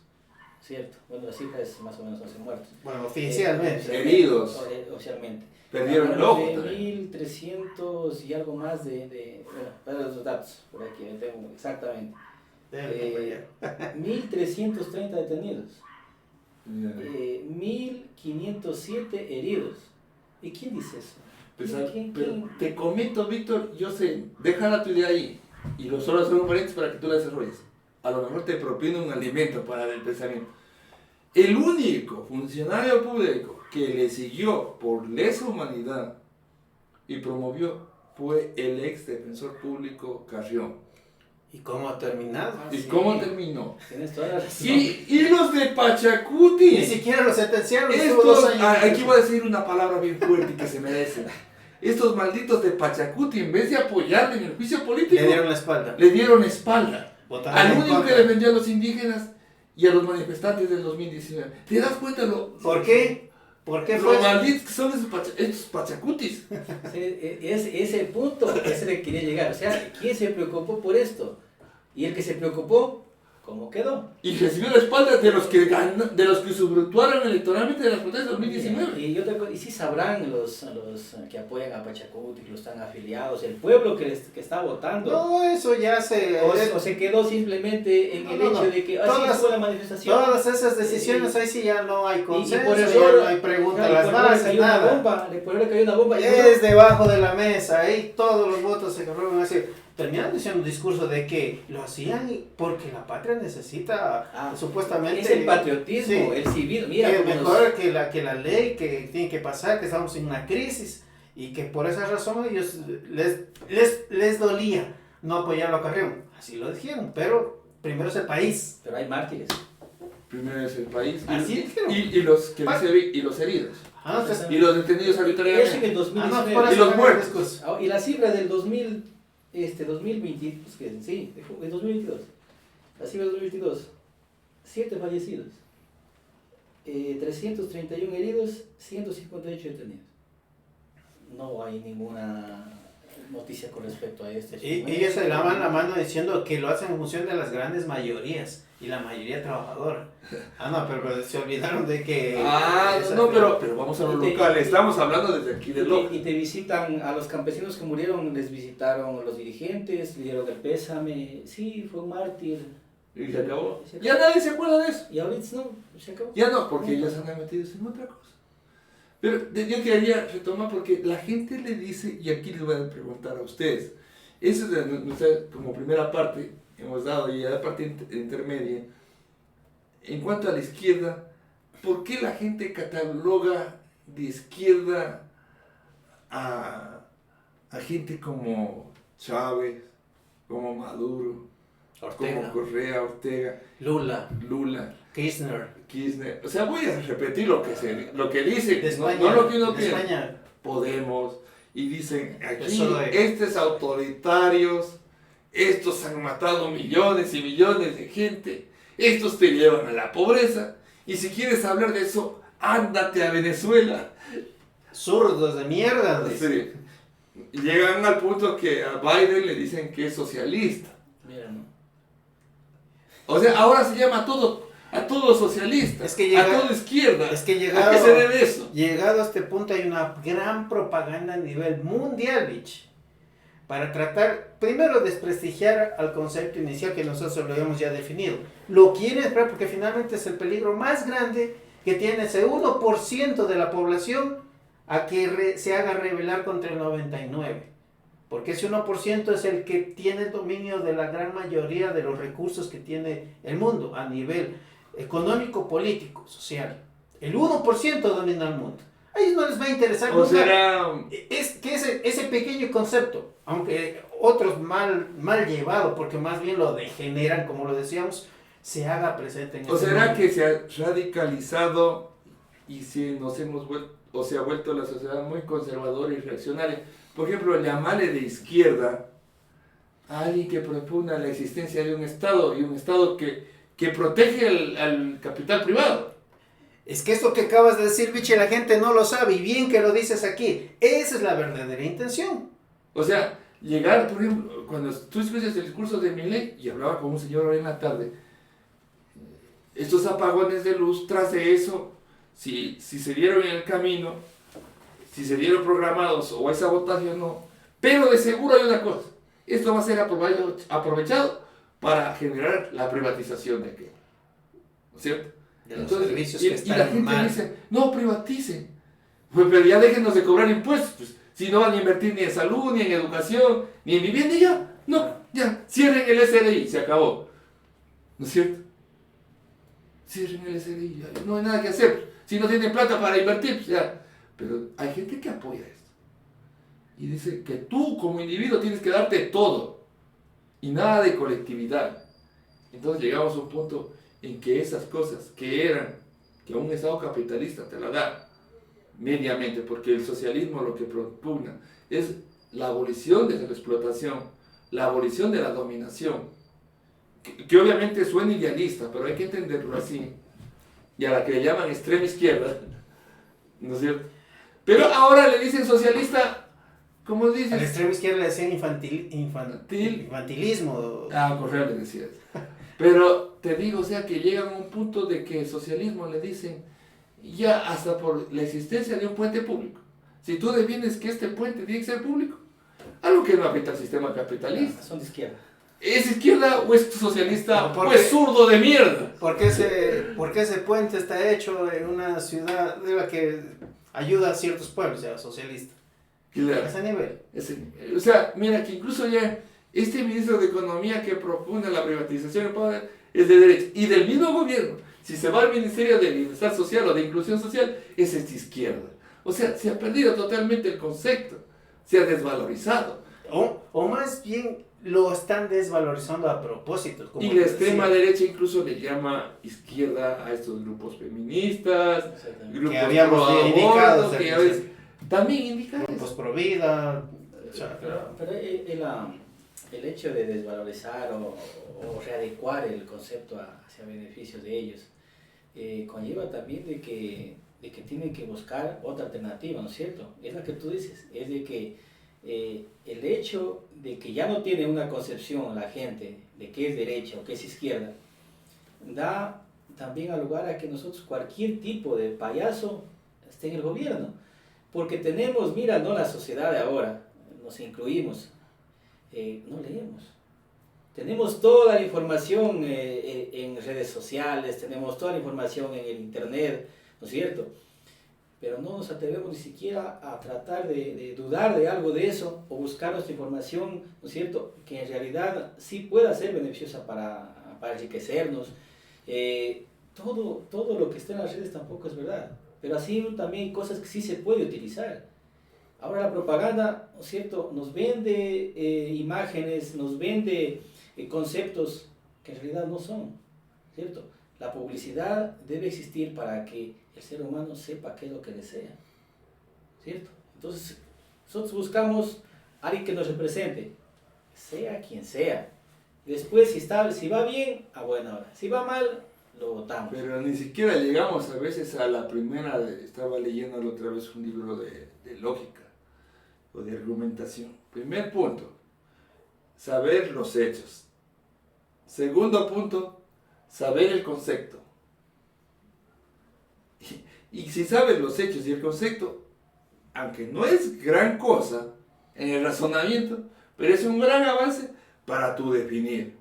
¿cierto? Bueno, la cifra es más o menos 11 muertos. Bueno, oficialmente. Heridos. Oficialmente. Perdieron el ojo De también. 1.300 y algo más bueno, para los datos, por aquí tengo exactamente. 1.330 detenidos, 1.507 heridos. ¿Y quién dice eso? Pues, ¿Quién? pero te comento, Víctor, yo sé, déjala tu idea ahí y lo solo hacer un paréntesis para que tú la desarrolles. A lo mejor te propino un alimento para el pensamiento. El único funcionario público que le siguió por lesa humanidad y promovió fue el ex defensor público Carrión. ¿Y cómo ha terminado? ¿Y sí. cómo terminó? Tienes toda la razón. Y los de Pachacuti. Ni siquiera lo sentenciaron, estuvo 2 Estos, años. aquí voy a decir una palabra bien fuerte que se merece. Estos malditos de Pachacuti, en vez de apoyarle en el juicio político, Le dieron la espalda. le dieron espalda. Votaron Al en único que contra. defendió a los indígenas y a los manifestantes del 2019. ¿Te das cuenta ¿Por qué? ¿Por qué lo fue? malditos que son estos Pachacutis? Ese punto, ese le quería llegar. O sea, ¿quién se preocupó por esto? Y el que se preocupó, ¿cómo quedó? Y recibió la espalda de los que de los que usufructuaron electoralmente de las protestas del 2019. Y sí sabrán los que apoyan a Pachacuti, que los están afiliados, el pueblo que está votando. No, eso ya se... O se quedó simplemente en el hecho de que así fue la manifestación. Todas esas decisiones, ahí sí ya no hay consenso, por ya error, no hay pregunta a claro, las por error le bases, cayó una nada. bomba, por error le cayó una bomba. Es debajo de la mesa, ahí todos los votos se corroben así. Terminan diciendo un discurso de que lo hacían porque la patria necesita supuestamente... Es el patriotismo, sí, el civismo. Mira, que como mejor que la ley que tiene que pasar, que estamos en una crisis y que por esa razón ellos les dolía no apoyarlo a Carrión. Así lo dijeron, pero primero es el país. Pero hay mártires. Primero es el país Así dijeron. y los que y los heridos. Ah, no, Entonces, Y los detenidos Eso en arbitrariamente. el 2019. por Y eso los no muertos. discurso. Y la cifra del 2020, pues que sí, el 2022. La cifra del 2022, 7 fallecidos, 331 heridos, 158 detenidos. No hay ninguna noticia con respecto a este. Y ellos se lavan la mano diciendo que lo hacen en función de las grandes mayorías y la mayoría trabajadora. Ah, no, pero se olvidaron de que... Pero vamos a lo local. Estamos hablando desde aquí de lo. Y te visitan a los campesinos que murieron, les visitaron los dirigentes, le dieron el pésame. Sí, fue un mártir. Y se acabó. Ya nadie se acuerda de eso. Y ahorita no, se acabó. Ya no, porque ya se han metido en otra cosa. Pero yo quería retomar porque la gente le dice, y aquí les voy a preguntar a ustedes, eso es de nuestra, como primera parte, hemos dado y la parte intermedia, en cuanto a la izquierda, ¿por qué la gente cataloga de izquierda a gente como Chávez, como Maduro, Ortega, como Correa, Ortega, Lula, Kirchner? Kirchner, O sea, voy a repetir lo que dicen, de España, no lo que uno de piensa. España. Podemos, y dicen aquí, PSOE. estos autoritarios, estos han matado millones y millones de gente, estos te llevan a la pobreza, y si quieres hablar de eso, ándate a Venezuela. Zurdos de mierda. Sí. Llegan al punto que a Biden le dicen que es socialista. Mira, ¿no? O sea, ahora se llama a todo socialista, Es que llega- a todo izquierda. Es que ¿A llegado, qué se debe eso? llegado a este punto hay una gran propaganda a nivel mundial, bitch, para tratar, primero, desprestigiar al concepto inicial que nosotros lo habíamos ya definido. Lo quieren esperar porque finalmente es el peligro más grande que tiene ese 1% de la población a que se haga rebelar contra el 99%. Porque ese 1% es el que tiene el dominio de la gran mayoría de los recursos que tiene el mundo a nivel económico, político, social. El 1% domina el mundo. A ellos no les va a interesar O nunca. será... Es que ese pequeño concepto, aunque otros mal llevados, porque más bien lo degeneran, como lo decíamos, se haga presente en ¿O este será mundo. que se ha radicalizado y si nos hemos vuelto, o se ha vuelto la sociedad muy conservadora y reaccionaria? Por ejemplo, llamarle de izquierda a alguien que propugna la existencia de un Estado y un Estado que protege al capital privado. Es que esto que acabas de decir, biche, la gente no lo sabe, y bien que lo dices aquí. Esa es la verdadera intención. O sea, llegar, por ejemplo, cuando tú escuchas el discurso de Milei, y hablaba con un señor hoy en la tarde, estos apagones de luz, tras de eso, si se dieron en el camino, si se dieron programados o hay sabotaje o no, pero de seguro hay una cosa, esto va a ser aprovechado para generar la privatización de aquello, ¿no es cierto? De los servicios que y la están gente mal. dice, no, privaticen, pues, pero ya déjenos de cobrar impuestos, pues, si no van a invertir ni en salud, ni en educación, ni en vivienda, ya, no, ya, cierren el SRI, se acabó, ¿no es cierto? Cierren el SRI, ya, no hay nada que hacer, si no tienen plata para invertir, pues ya, pero hay gente que apoya esto, y dice que tú como individuo tienes que darte todo, y nada de colectividad. Entonces llegamos a un punto en que esas cosas que un Estado capitalista te la da mediamente, porque el socialismo lo que propugna es la abolición de la explotación, la abolición de la dominación, que obviamente suena idealista, pero hay que entenderlo así, y a la que le llaman extrema izquierda, ¿no es cierto? Pero ahora le dicen socialista, ¿cómo dices? A la extrema izquierda le decían infantilismo. Ah, Correa le decía eso. Pero te digo, o sea, que llegan a un punto de que el socialismo le dicen, ya hasta por la existencia de un puente público. Si tú defines que este puente tiene que ser público, algo que no afecta al sistema capitalista. Son de izquierda. ¿Es izquierda o es socialista ¿Por o qué? es zurdo de mierda? Porque ese puente está hecho en una ciudad de la que ayuda a ciertos pueblos, ya, socialista. Claro. A ese nivel. O sea, mira que incluso ya este ministro de Economía que propone la privatización del poder es de derecha. Y del mismo gobierno, si se va al Ministerio de Bienestar Social o de Inclusión Social, es de izquierda. O sea, se ha perdido totalmente el concepto, se ha desvalorizado. O más bien lo están desvalorizando a propósito. Y la extrema derecha incluso le llama izquierda a estos grupos feministas, grupos que habíamos pro indicado, aborto, que a veces también indican grupos eso. pro vida. Pero el hecho de desvalorizar o readecuar el concepto hacia beneficio de ellos conlleva también de que tienen que buscar otra alternativa, ¿no es cierto? Es la que tú dices, es de que el hecho de que ya no tiene una concepción la gente de qué es derecha o qué es izquierda, da también al lugar a que nosotros cualquier tipo de payaso esté en el gobierno. Porque tenemos, mira, no la sociedad de ahora, nos incluimos, no leemos. Tenemos toda la información en redes sociales, tenemos toda la información en el internet, ¿no es cierto? Pero no nos atrevemos ni siquiera a tratar de dudar de algo de eso o buscar nuestra información, ¿no es cierto?, que en realidad sí pueda ser beneficiosa para enriquecernos. Todo lo que está en las redes tampoco es verdad, pero así también hay cosas que sí se puede utilizar. Ahora la propaganda, ¿no es cierto?, nos vende imágenes, nos vende conceptos que en realidad no son, ¿cierto? La publicidad debe existir para que el ser humano sepa qué es lo que desea, ¿cierto? Entonces, nosotros buscamos a alguien que nos represente, sea quien sea. Después, si va bien, a buena hora. Si va mal, lo votamos. Pero ni siquiera llegamos a veces a la primera, estaba leyendo la otra vez un libro de lógica o de argumentación. Primer punto, saber los hechos. Segundo punto, saber el concepto. Y si sabes los hechos y el concepto, aunque no es gran cosa en el razonamiento, pero es un gran avance para tú definir.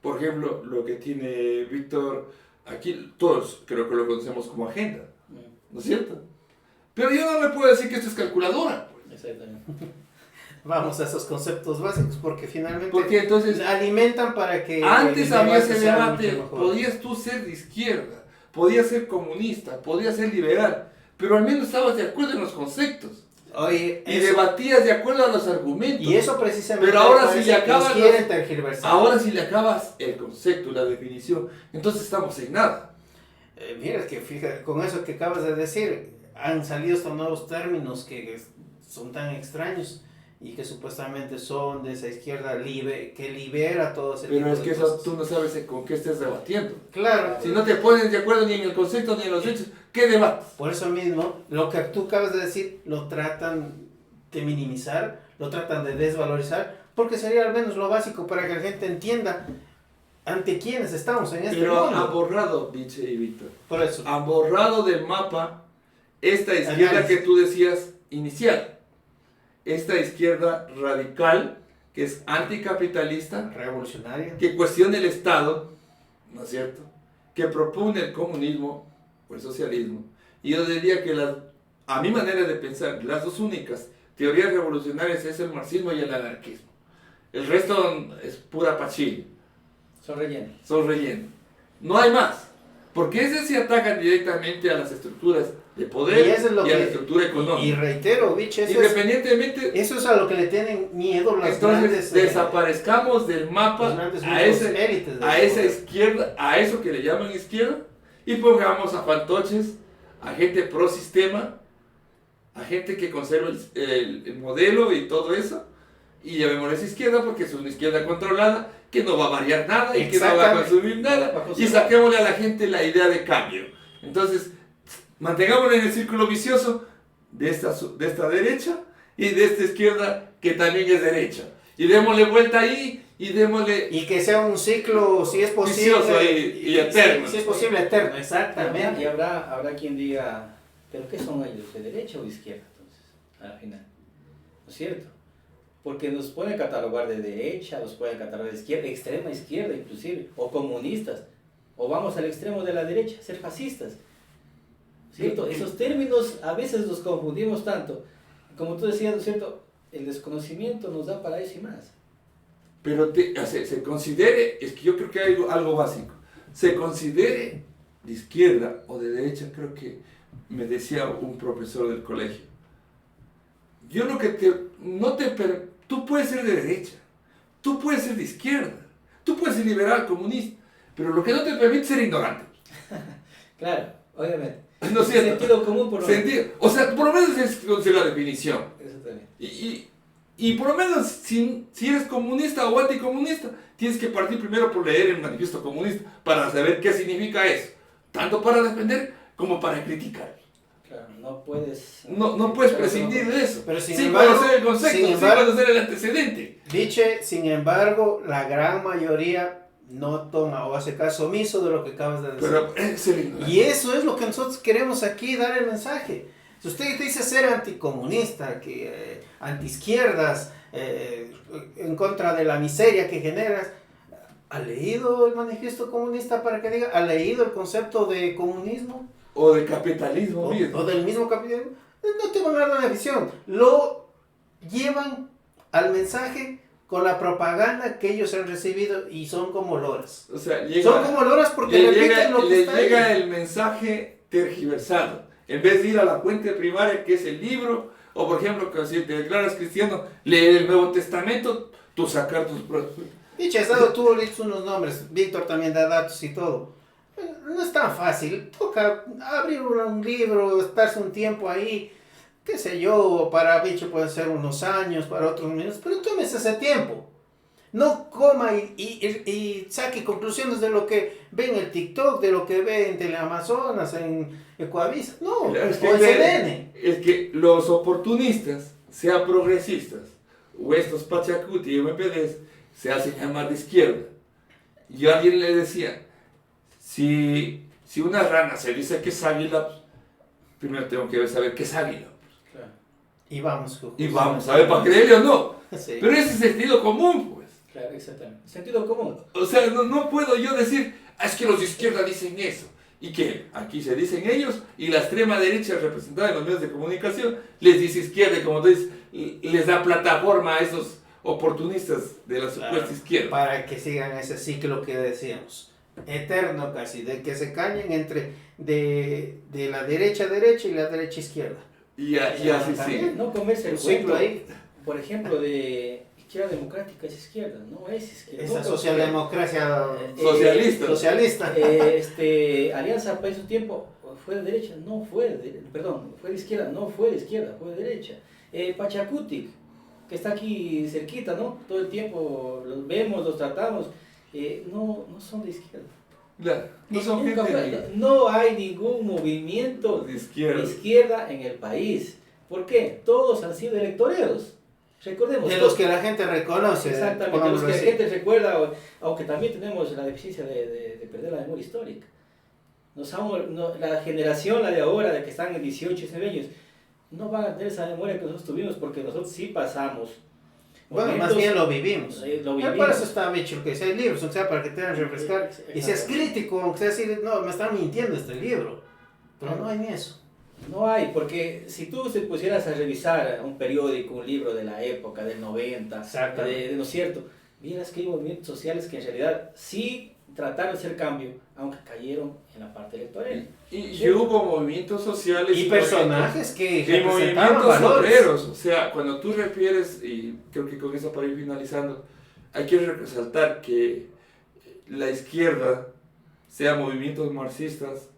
Por ejemplo, lo que tiene Víctor, aquí todos creo que lo conocemos como agenda, ¿no es cierto? Pero yo no le puedo decir que esto es calculadora. Pues. Exactamente. Vamos a esos conceptos básicos porque finalmente Porque entonces alimentan para que antes había ese sea debate, mucho mejor. podías tú ser de izquierda, podías ser comunista, podías ser liberal, pero al menos estabas de acuerdo en los conceptos. Oye, Y debatías de acuerdo a los argumentos. Y eso precisamente pero ahora parece si le que nos acabas quieren tergiversar. ahora si le acabas el concepto, la definición, entonces estamos en nada. Mira, es que fíjate, con eso que acabas de decir, han salido estos nuevos términos que son tan extraños y que supuestamente son de esa izquierda que libera todo ese Pero tipo es de que eso cosas. tú no sabes con qué estés debatiendo. Claro. Si no te pones de acuerdo ni en el concepto ni en los hechos, ¿qué debates? Por eso mismo, lo que tú acabas de decir, lo tratan de minimizar, lo tratan de desvalorizar, porque sería al menos lo básico para que la gente entienda ante quiénes estamos en este Pero mundo. han borrado, Viche y Víctor, Por eso. han borrado del mapa esta izquierda Análisis. que tú decías inicial. Esta izquierda radical, que es anticapitalista, Revolucionaria. que cuestiona el Estado, ¿no es cierto? Que propone el comunismo o el socialismo. Y yo diría que a mi manera de pensar, las dos únicas teorías revolucionarias es el marxismo y el anarquismo. El resto es pura pachilla. Son rellenos. Son relleno. No hay más. Porque esas se atacan directamente a las estructuras de poder Y eso es lo a que- la estructura económica. Y reitero, bicho, Independientemente, eso es a lo que le tienen miedo las entonces grandes, desaparezcamos del los mapa grandes a, ese, élites del a esa poder. izquierda, a eso que le llaman izquierda, y pongamos a fantoches, a gente pro sistema, a gente que conserva el modelo y todo eso, y llamémosle esa izquierda porque es una izquierda controlada, que no va a variar nada y que no va a Exactamente. consumir nada, y saquémosle a la gente la idea de cambio. Entonces, mantengámoslo en el círculo vicioso de esta derecha y de esta izquierda que también es derecha. Y démosle vuelta ahí y démosle... Y que sea un ciclo, si es posible, Vicioso y eterno. Si es posible, eterno, Y exactamente. habrá quien diga, ¿pero qué son ellos? ¿De derecha o de izquierda? Entonces, al final. ¿No es cierto? Porque nos pueden catalogar de derecha, nos pueden catalogar de izquierda, extrema izquierda inclusive, o comunistas, o vamos al extremo de la derecha, ser fascistas. ¿Cierto? Esos términos a veces los confundimos tanto. Como tú decías, ¿no es cierto? El desconocimiento nos da para eso y más. Pero se considere, es que yo creo que hay algo básico, se considere de izquierda o de derecha, creo que me decía un profesor del colegio. Yo lo que tú puedes ser de derecha, tú puedes ser de izquierda, tú puedes ser liberal, comunista, pero lo que no te permite es ser ignorante. Claro, obviamente. ¿No es cierto? Sentido común por lo menos. O sea, por lo menos es conocer la definición. Eso también. Y por lo menos, si eres comunista o anticomunista, tienes que partir primero por leer el manifiesto comunista para saber qué significa eso, tanto para defender como para criticar. Claro, no puedes... No puedes prescindir de eso, Pero sin sin embargo- conocer el concepto, sin sin embargo- conocer el antecedente. Diche, sin embargo, la gran mayoría no toma o hace caso omiso de lo que acabas de decir. Pero es el ignorante. Y eso es lo que nosotros queremos aquí, dar el mensaje. Si usted dice ser anticomunista, antiizquierdas, en contra de la miseria que generas, ¿ha leído el manifiesto comunista para que diga? ¿Ha leído el concepto de comunismo? O de capitalismo mismo. O del mismo capitalismo. No te van a dar una visión. Lo llevan al mensaje con la propaganda que ellos han recibido y son como loras. O sea, Son como loras porque le repiten llega, lo que le está llega ahí. el mensaje tergiversado. En vez de ir a la fuente primaria, que es el libro, o por ejemplo, que si te declaras cristiano, leer el Nuevo Testamento, tú sacar tus propios... Dicho, has dado tú ahorita unos nombres, Víctor también da datos y todo. No es tan fácil, toca abrir un libro, estarse un tiempo ahí, qué sé yo, para Bicho puede ser unos años, para otros minutos, pero tómese ese tiempo. No coma y saque conclusiones de lo que ve en el TikTok, de lo que ve en Teleamazonas, en Ecuavisa. No, Es o en CNN. es que los oportunistas, sean progresistas, o estos Pachacuti y MPDs, se hacen llamar de izquierda. Y alguien le decía, si una rana se dice que es águila, pues, primero tengo que saber qué es águila. Claro. Y vamos. Y vamos a ver para creerle o no. Sí. Pero ese es sentido común, pues. Claro, exactamente. Sentido común. O sea, no puedo yo decir, es que los de izquierda dicen eso. ¿Y qué? Aquí se dicen ellos y la extrema derecha representada en los medios de comunicación les dice izquierda y como tú dices, les da plataforma a esos oportunistas de la supuesta izquierda. Para que sigan ese ciclo que decíamos. Eterno casi, de que se cañen entre de la derecha y la derecha izquierda. Y así También. sí. No comerse el Un ciclo cuento, ahí. por ejemplo, de izquierda democrática es izquierda, no es izquierda. Esa No, socialdemocracia Socialista. Alianza para su tiempo fue de derecha, no fue fue de izquierda, no fue de izquierda, fue de derecha. Pachacutic, que está aquí cerquita, ¿no? Todo el tiempo los vemos, los tratamos, no son de izquierda. Claro, no son Nunca gente no hay ningún movimiento de de izquierda. izquierda en el país. ¿Por qué? Todos han sido electoreros. Recordemos. De los que la gente reconoce. Exactamente, de los que la gente recuerda, aunque también tenemos la deficiencia de perder la memoria histórica. La generación, la de ahora, de que están en 18, 19 años, no van a tener esa memoria que nosotros tuvimos, porque nosotros sí pasamos. Bueno, más bien lo vivimos. Lo vivimos. Por eso está hecho lo que sea, hay libros, o sea, para que te hagan refrescar. Y seas crítico, aunque sea decir, no, me están mintiendo este libro. Pero no hay ni eso. No hay, porque si tú te pusieras a revisar un periódico, un libro de la época, del 90, ¿no es cierto? Vieras que hay movimientos sociales que en realidad sí trataron de hacer cambio, aunque cayeron en la parte electoral. Y hubo movimientos sociales y personajes que movimientos valores. obreros. O sea, cuando tú refieres, y creo que con eso para ir finalizando, hay que resaltar que la izquierda, sea movimientos marxistas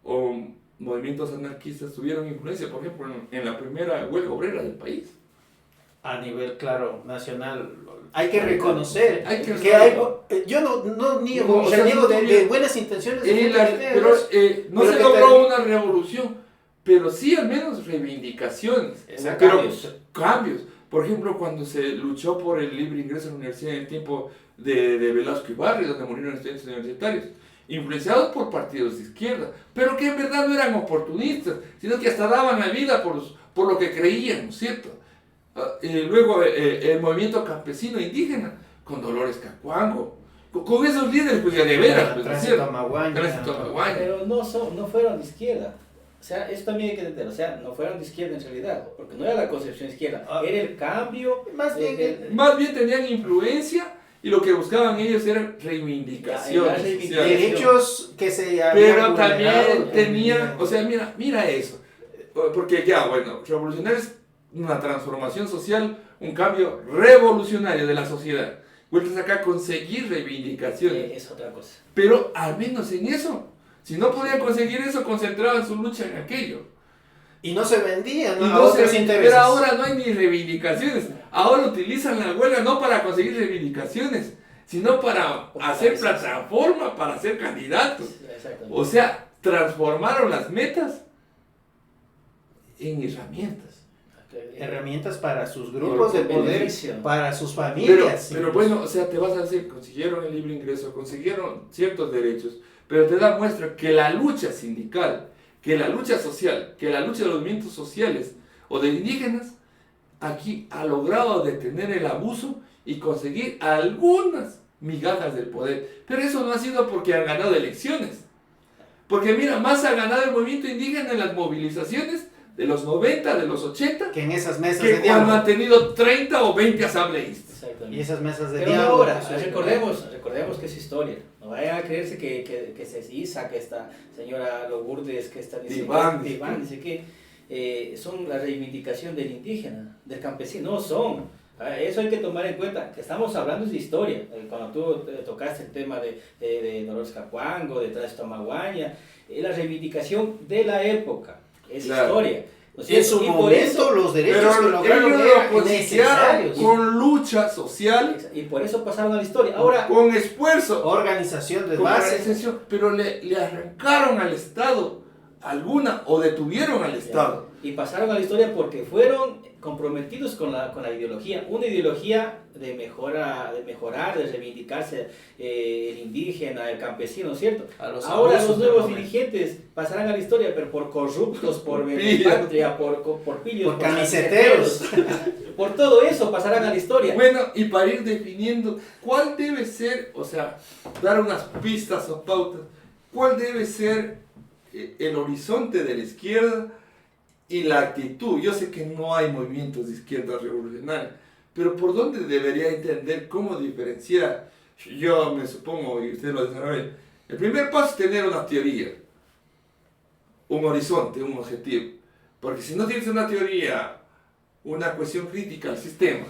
o movimientos anarquistas, tuvieron influencia, por ejemplo, en la primera huelga obrera del país. A nivel, claro, nacional, hay que reconocer que hay, yo no niego, niego de buenas intenciones. Pero se logró una revolución, pero sí al menos reivindicaciones, pero cambios. Por ejemplo, cuando se luchó por el libre ingreso a la universidad en el tiempo de Velasco Ibarra, donde murieron estudiantes universitarios, influenciados por partidos de izquierda, pero que en verdad no eran oportunistas, sino que hasta daban la vida por lo que creían, ¿no es cierto? Luego el movimiento campesino indígena, con Dolores Cacuango, con esos líderes, pues ya de veras, pues, Tránsito Amaguaña. Pero no fueron de izquierda. O sea, eso también hay que entender, o sea, no fueron de izquierda en realidad, porque no era la concepción izquierda, era el cambio. Más bien tenían influencia. Y lo que buscaban ellos eran reivindicaciones. Derechos que se pero también tenían, o sea, mira eso. Porque ya, bueno, revolucionario es una transformación social, un cambio revolucionario de la sociedad. Vuelves acá a conseguir reivindicaciones. Es otra cosa. Pero al menos en eso. Si no podían conseguir eso, concentraban su lucha en aquello. Y no se vendían, ¿no? Pero ahora no hay ni reivindicaciones. Ahora utilizan la huelga no para conseguir reivindicaciones, sino para hacer plataforma, para ser candidatos. O sea, transformaron las metas en herramientas. Herramientas para sus grupos de poder, para sus familias. Pero bueno, o sea, te vas a decir, consiguieron el libre ingreso, consiguieron ciertos derechos, pero te da muestra que la lucha sindical, que la lucha social, que la lucha de los movimientos sociales o de indígenas, aquí ha logrado detener el abuso y conseguir algunas migajas del poder. Pero eso no ha sido porque han ganado elecciones. Porque mira, más ha ganado el movimiento indígena en las movilizaciones de los 90, de los 80, que en esas mesas de diálogo. Cuando han tenido 30 o 20 asambleístas. Y esas mesas de pero diálogo. Ahora, recordemos que es historia. No vayan a creerse que se Isa, que esta señora Lourdes, que está diciendo Iván, dice que son la reivindicación del indígena, del campesino. No son. Eso hay que tomar en cuenta, que estamos hablando de historia. Cuando tú tocaste el tema de Dolores Cacuango, de Tránsito Amaguaña, la reivindicación de la época, es historia. ¿No? En su momento los derechos que lograron eran necesarios. Con lucha social. Y por eso pasaron a la historia. Ahora, con esfuerzo. Organización de base. Pero le arrancaron al Estado alguna o detuvieron al Estado. Y pasaron a la historia porque fueron comprometidos con la ideología. Una ideología de mejorar, de reivindicarse el indígena, el campesino, ¿cierto? Ahora los nuevos dirigentes pasarán a la historia, pero por corruptos, por patria, por pillos, por camiseteros. Por todo eso pasarán a la historia. Bueno, y para ir definiendo cuál debe ser, o sea, dar unas pistas o pautas, cuál debe ser el horizonte de la izquierda y la actitud. Yo sé que no hay movimientos de izquierda revolucionaria, pero ¿por dónde debería entender cómo diferenciar? Yo me supongo, y ustedes lo desarrollan, el primer paso es tener una teoría, un horizonte, un objetivo. Porque si no tienes una teoría, una cuestión crítica al sistema,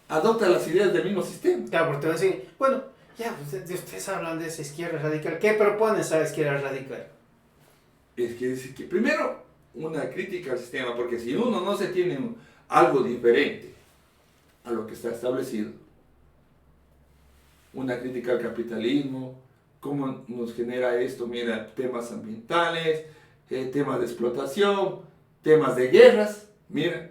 adopta las ideas del mismo sistema. Claro, porque te va a decir, bueno, ya, ustedes hablan de esa izquierda radical. ¿Qué propone esa izquierda radical? Es que dice que primero una crítica al sistema, porque si uno no se tiene algo diferente a lo que está establecido, una crítica al capitalismo, cómo nos genera esto, mira, temas ambientales, temas de explotación, temas de guerras, Mira,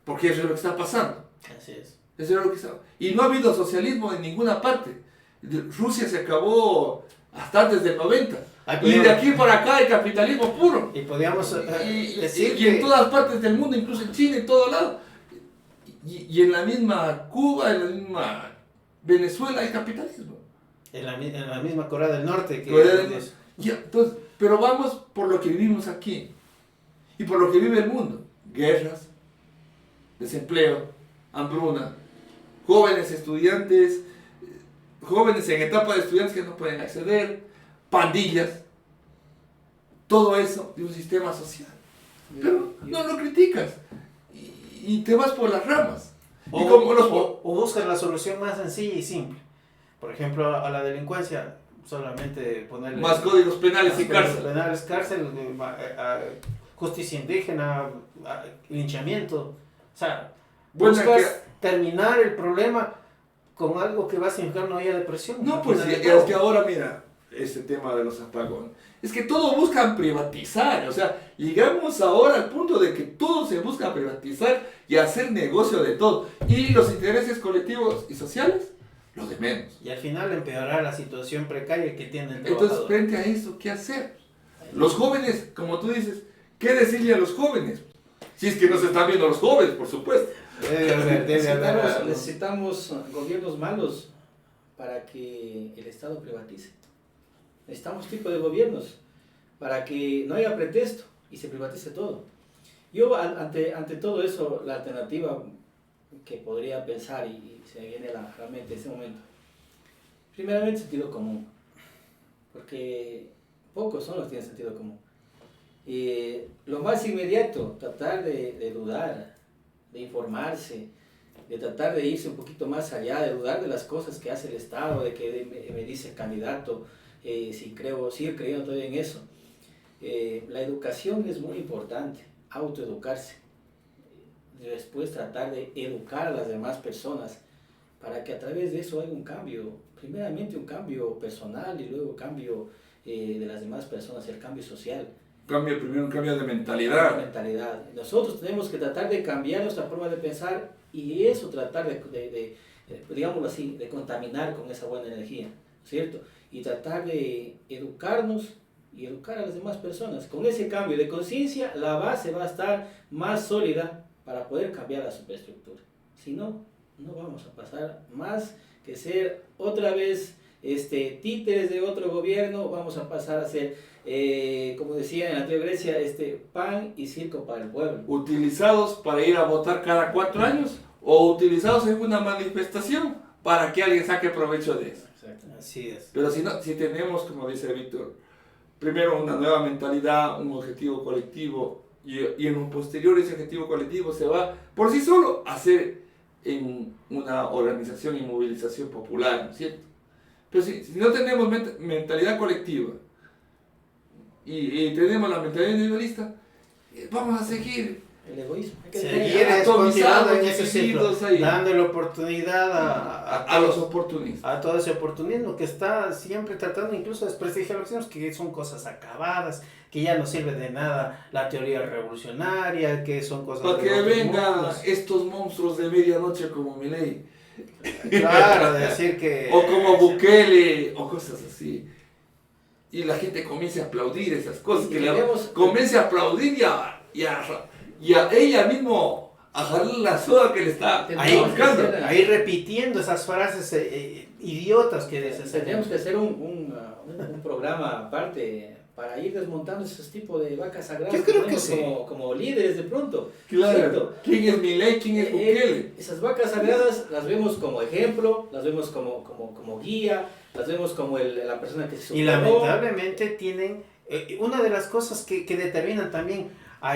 porque eso es lo que está pasando. Así es. Eso es lo que está. Y no ha habido socialismo en ninguna parte. Rusia se acabó hasta antes del 90. Y de aquí para acá hay capitalismo puro. Y podríamos decir y en todas partes del mundo, incluso en China, en todo lado. Y en la misma Cuba, en la misma Venezuela hay capitalismo. En la misma Corea del Norte. Entonces, pero vamos por lo que vivimos aquí. Y por lo que vive el mundo. Guerras, desempleo, hambruna, jóvenes estudiantes, jóvenes en etapa de estudiantes que no pueden acceder, pandillas, todo eso de un sistema social. Pero no lo criticas y te vas por las ramas. O buscas la solución más sencilla y simple. Por ejemplo, a la delincuencia, solamente ponerle más códigos penales y cárcel. Justicia indígena, linchamiento. O sea, buscas terminar el problema con algo que va a significar una olla de presión. No, pues es que ahora mira, este tema de los apagones. Es que todo buscan privatizar, o sea, llegamos ahora al punto de que todo se busca privatizar y hacer negocio de todo. Y los intereses colectivos y sociales, lo de menos. Y al final empeorar la situación precaria que tiene el trabajador. Entonces, frente a eso, ¿qué hacer? Los jóvenes, como tú dices, ¿qué decirle a los jóvenes? Si es que nos están viendo los jóvenes, por supuesto. Necesitamos gobiernos malos para que el Estado privatice. Necesitamos tipo de gobiernos para que no haya pretexto y se privatice todo. Yo ante todo eso, la alternativa que podría pensar y se me viene a la mente en este momento, primeramente sentido común, porque pocos son los que tienen sentido común. Lo más inmediato, tratar de dudar, de informarse, de tratar de irse un poquito más allá, de dudar de las cosas que hace el Estado, de que me dice el candidato, sigo creyendo todavía en eso. La educación es muy importante, autoeducarse, después tratar de educar a las demás personas para que a través de eso haya un cambio, primeramente un cambio personal y luego cambio de las demás personas, el cambio social. Primero un cambio de mentalidad. Nosotros tenemos que tratar de cambiar nuestra forma de pensar y eso tratar digámoslo así, de contaminar con esa buena energía, ¿cierto? Y tratar de educarnos y educar a las demás personas. Con ese cambio de conciencia, la base va a estar más sólida para poder cambiar la superestructura. Si no, no vamos a pasar más que ser otra vez títeres de otro gobierno, vamos a pasar a ser, como decía en la antigua Grecia, pan y circo para el pueblo. Utilizados para ir a votar cada 4 años o utilizados en una manifestación para que alguien saque provecho de eso. Exacto. Así es. Pero si tenemos, como dice Víctor, primero una nueva mentalidad, un objetivo colectivo y en un posterior ese objetivo colectivo se va por sí solo a hacer en una organización y movilización popular, ¿no es cierto? Pero si no tenemos mentalidad colectiva y tenemos la mentalidad individualista, vamos a seguir el egoísmo. Seguir continuando en ese ciclo, dándole oportunidad a los oportunistas. A todo ese oportunismo que está siempre tratando incluso de desprestigiar los signos, que son cosas acabadas, que ya no sirve de nada la teoría revolucionaria, que son cosas... Para que vengan estos monstruos de medianoche como Milei. Claro, decir que... O como Bukele, o cosas así. Y la gente comienza a aplaudir esas cosas, comience a aplaudir y a ella mismo a jalar la soda que le está buscando. Ahí repitiendo esas frases idiotas que dices. Tendríamos que hacer un programa aparte para ir desmontando esos tipos de vacas sagradas. Yo creo que sí. Como líderes de pronto. Claro. ¿Cierto? ¿Quién es Milei? ¿Quién es Bukele? Esas vacas sagradas las vemos como ejemplo, las vemos como guía, las vemos como la persona que se superó. Y lamentablemente tienen una de las cosas que determinan también a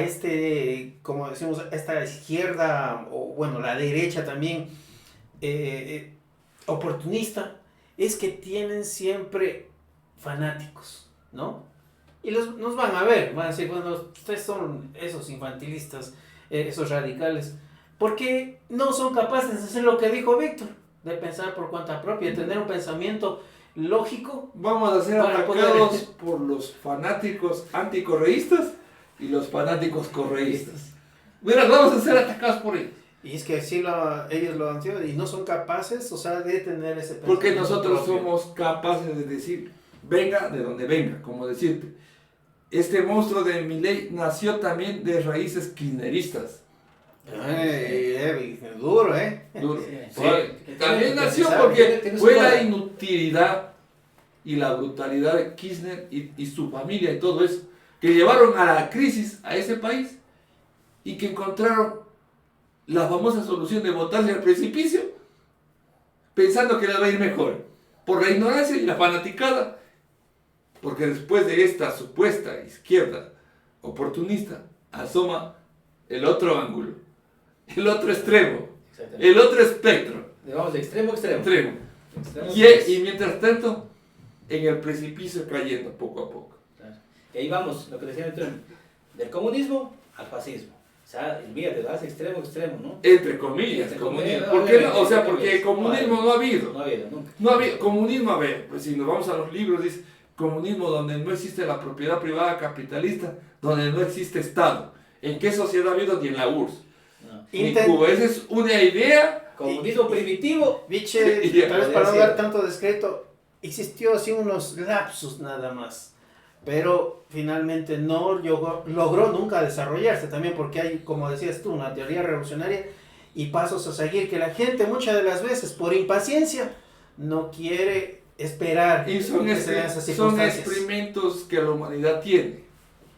como decimos, esta izquierda, o bueno, la derecha también, oportunista, es que tienen siempre fanáticos, ¿no? Y nos van a ver, van a decir, bueno, ustedes son esos infantilistas, esos radicales, porque no son capaces de hacer lo que dijo Víctor, de pensar por cuenta propia, de tener un pensamiento lógico. Vamos a ser atacados por los fanáticos anticorreístas y los fanáticos correístas. Mira, vamos a ser atacados por ellos. Y es que así ellos lo han sido y no son capaces, o sea, de tener ese pensamiento Porque nosotros propio. somos capaces de decir, venga de donde venga, como decirte. Este monstruo de Milei nació también de raíces kirchneristas. Duro, ¿eh? Duro. Sí. Sí. También nació sabe, porque tiene su fue la hora. inutilidad y la brutalidad de Kirchner y su familia y todo eso, que llevaron a la crisis a ese país y que encontraron la famosa solución de botarse al precipicio pensando que les va a ir mejor, por la ignorancia y la fanaticada, porque después de esta supuesta izquierda oportunista asoma el otro ángulo, el otro extremo, Exactamente. el otro espectro, Vamos de extremo a extremo. extremo. Extremo Y mientras tanto, en el precipicio cayendo poco a poco. Claro. Y ahí vamos, lo que decía Trump, del comunismo al fascismo. O sea, olvídate, vas de extremo a extremo, ¿no? Entre comillas, Entre comunismo. comillas, ¿Por qué no? O obviamente, sea, entre porque comillas. comunismo no ha habido. No ha habido, nunca. No había comunismo, a ver, pues si nos vamos a los libros, dice comunismo donde no existe la propiedad privada capitalista, donde no existe Estado. ¿En qué sociedad ha habido? Ni en la URSS. No. Ni en Cuba. Esa es una idea. Comunismo primitivo. Biche, Y- tal vez para no decir. dar tanto descrédito, existió así unos lapsus nada más. Pero finalmente no logró nunca desarrollarse también porque hay, como decías tú, una teoría revolucionaria y pasos a seguir que la gente muchas de las veces por impaciencia no quiere esperar Y son, que se den esas son circunstancias. experimentos que la humanidad tiene.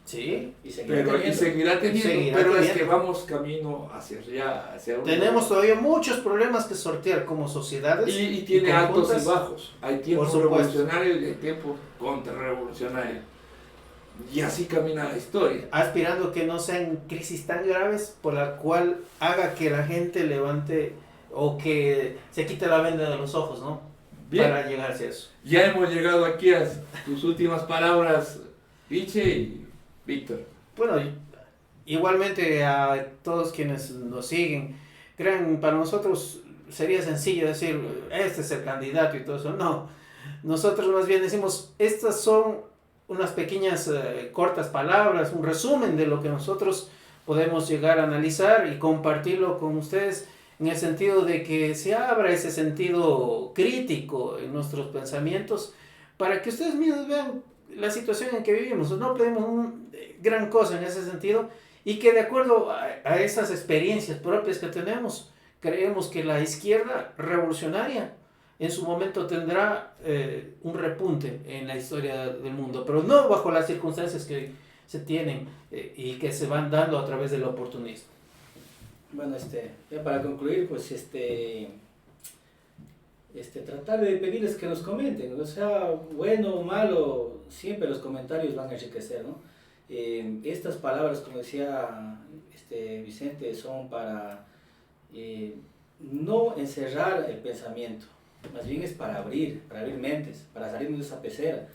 Sí, Y seguirá Pero, y teniendo. seguirá teniendo. Seguirá Pero es teniendo. que vamos camino hacia allá, hacia un- tenemos todavía muchos problemas que sortear como sociedades. Y tiene altos conjuntas. y bajos. Hay tiempos Por supuesto. revolucionarios y hay tiempos contrarrevolucionarios. Y así camina la historia. Aspirando que no sean crisis tan graves por la cual haga que la gente levante o que se quite la venda de los ojos, ¿no? Bien, Para llegar hacia eso. ya hemos llegado aquí a tus últimas palabras, Viche y Víctor. Bueno, igualmente a todos quienes nos siguen, crean, para nosotros sería sencillo decir, este es el candidato y todo eso. No, nosotros más bien decimos, estas son unas pequeñas cortas palabras, un resumen de lo que nosotros podemos llegar a analizar y compartirlo con ustedes en el sentido de que se abra ese sentido crítico en nuestros pensamientos para que ustedes mismos vean la situación en que vivimos. No pedimos gran cosa en ese sentido y que de acuerdo a esas experiencias propias que tenemos, creemos que la izquierda revolucionaria en su momento tendrá un repunte en la historia del mundo, pero no bajo las circunstancias que se tienen y que se van dando a través del oportunismo. Bueno, ya para concluir, pues tratar de pedirles que nos comenten, o sea, bueno o malo, siempre los comentarios van a enriquecer, ¿no? Estas palabras, como decía Vicente, son para no encerrar el pensamiento, más bien es para abrir mentes, para salirnos de esa pecera.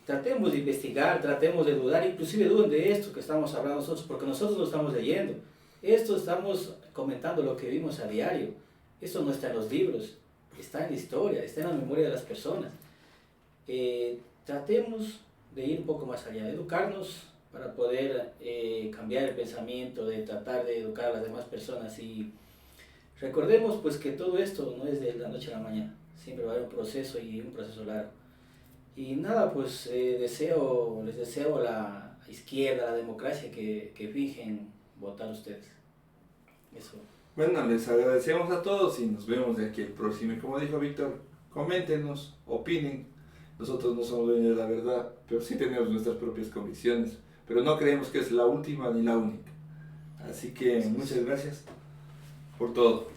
Tratemos de investigar, tratemos de dudar, inclusive duden de esto que estamos hablando nosotros, porque nosotros lo estamos leyendo. Esto estamos comentando lo que vimos a diario. Esto no está en los libros, está en la historia, está en la memoria de las personas. Tratemos de ir un poco más allá, de educarnos para poder cambiar el pensamiento, de tratar de educar a las demás personas y recordemos pues que todo esto no es de la noche a la mañana, siempre va a haber un proceso y un proceso largo. Y nada, pues les deseo a la izquierda, a la democracia que fijen votar ustedes. Eso. Bueno, les agradecemos a todos y nos vemos de aquí el próximo. Y como dijo Víctor, coméntenos, opinen. Nosotros no somos dueños de la verdad, pero sí tenemos nuestras propias convicciones. Pero no creemos que es la última ni la única. Así que muchas gracias por todo.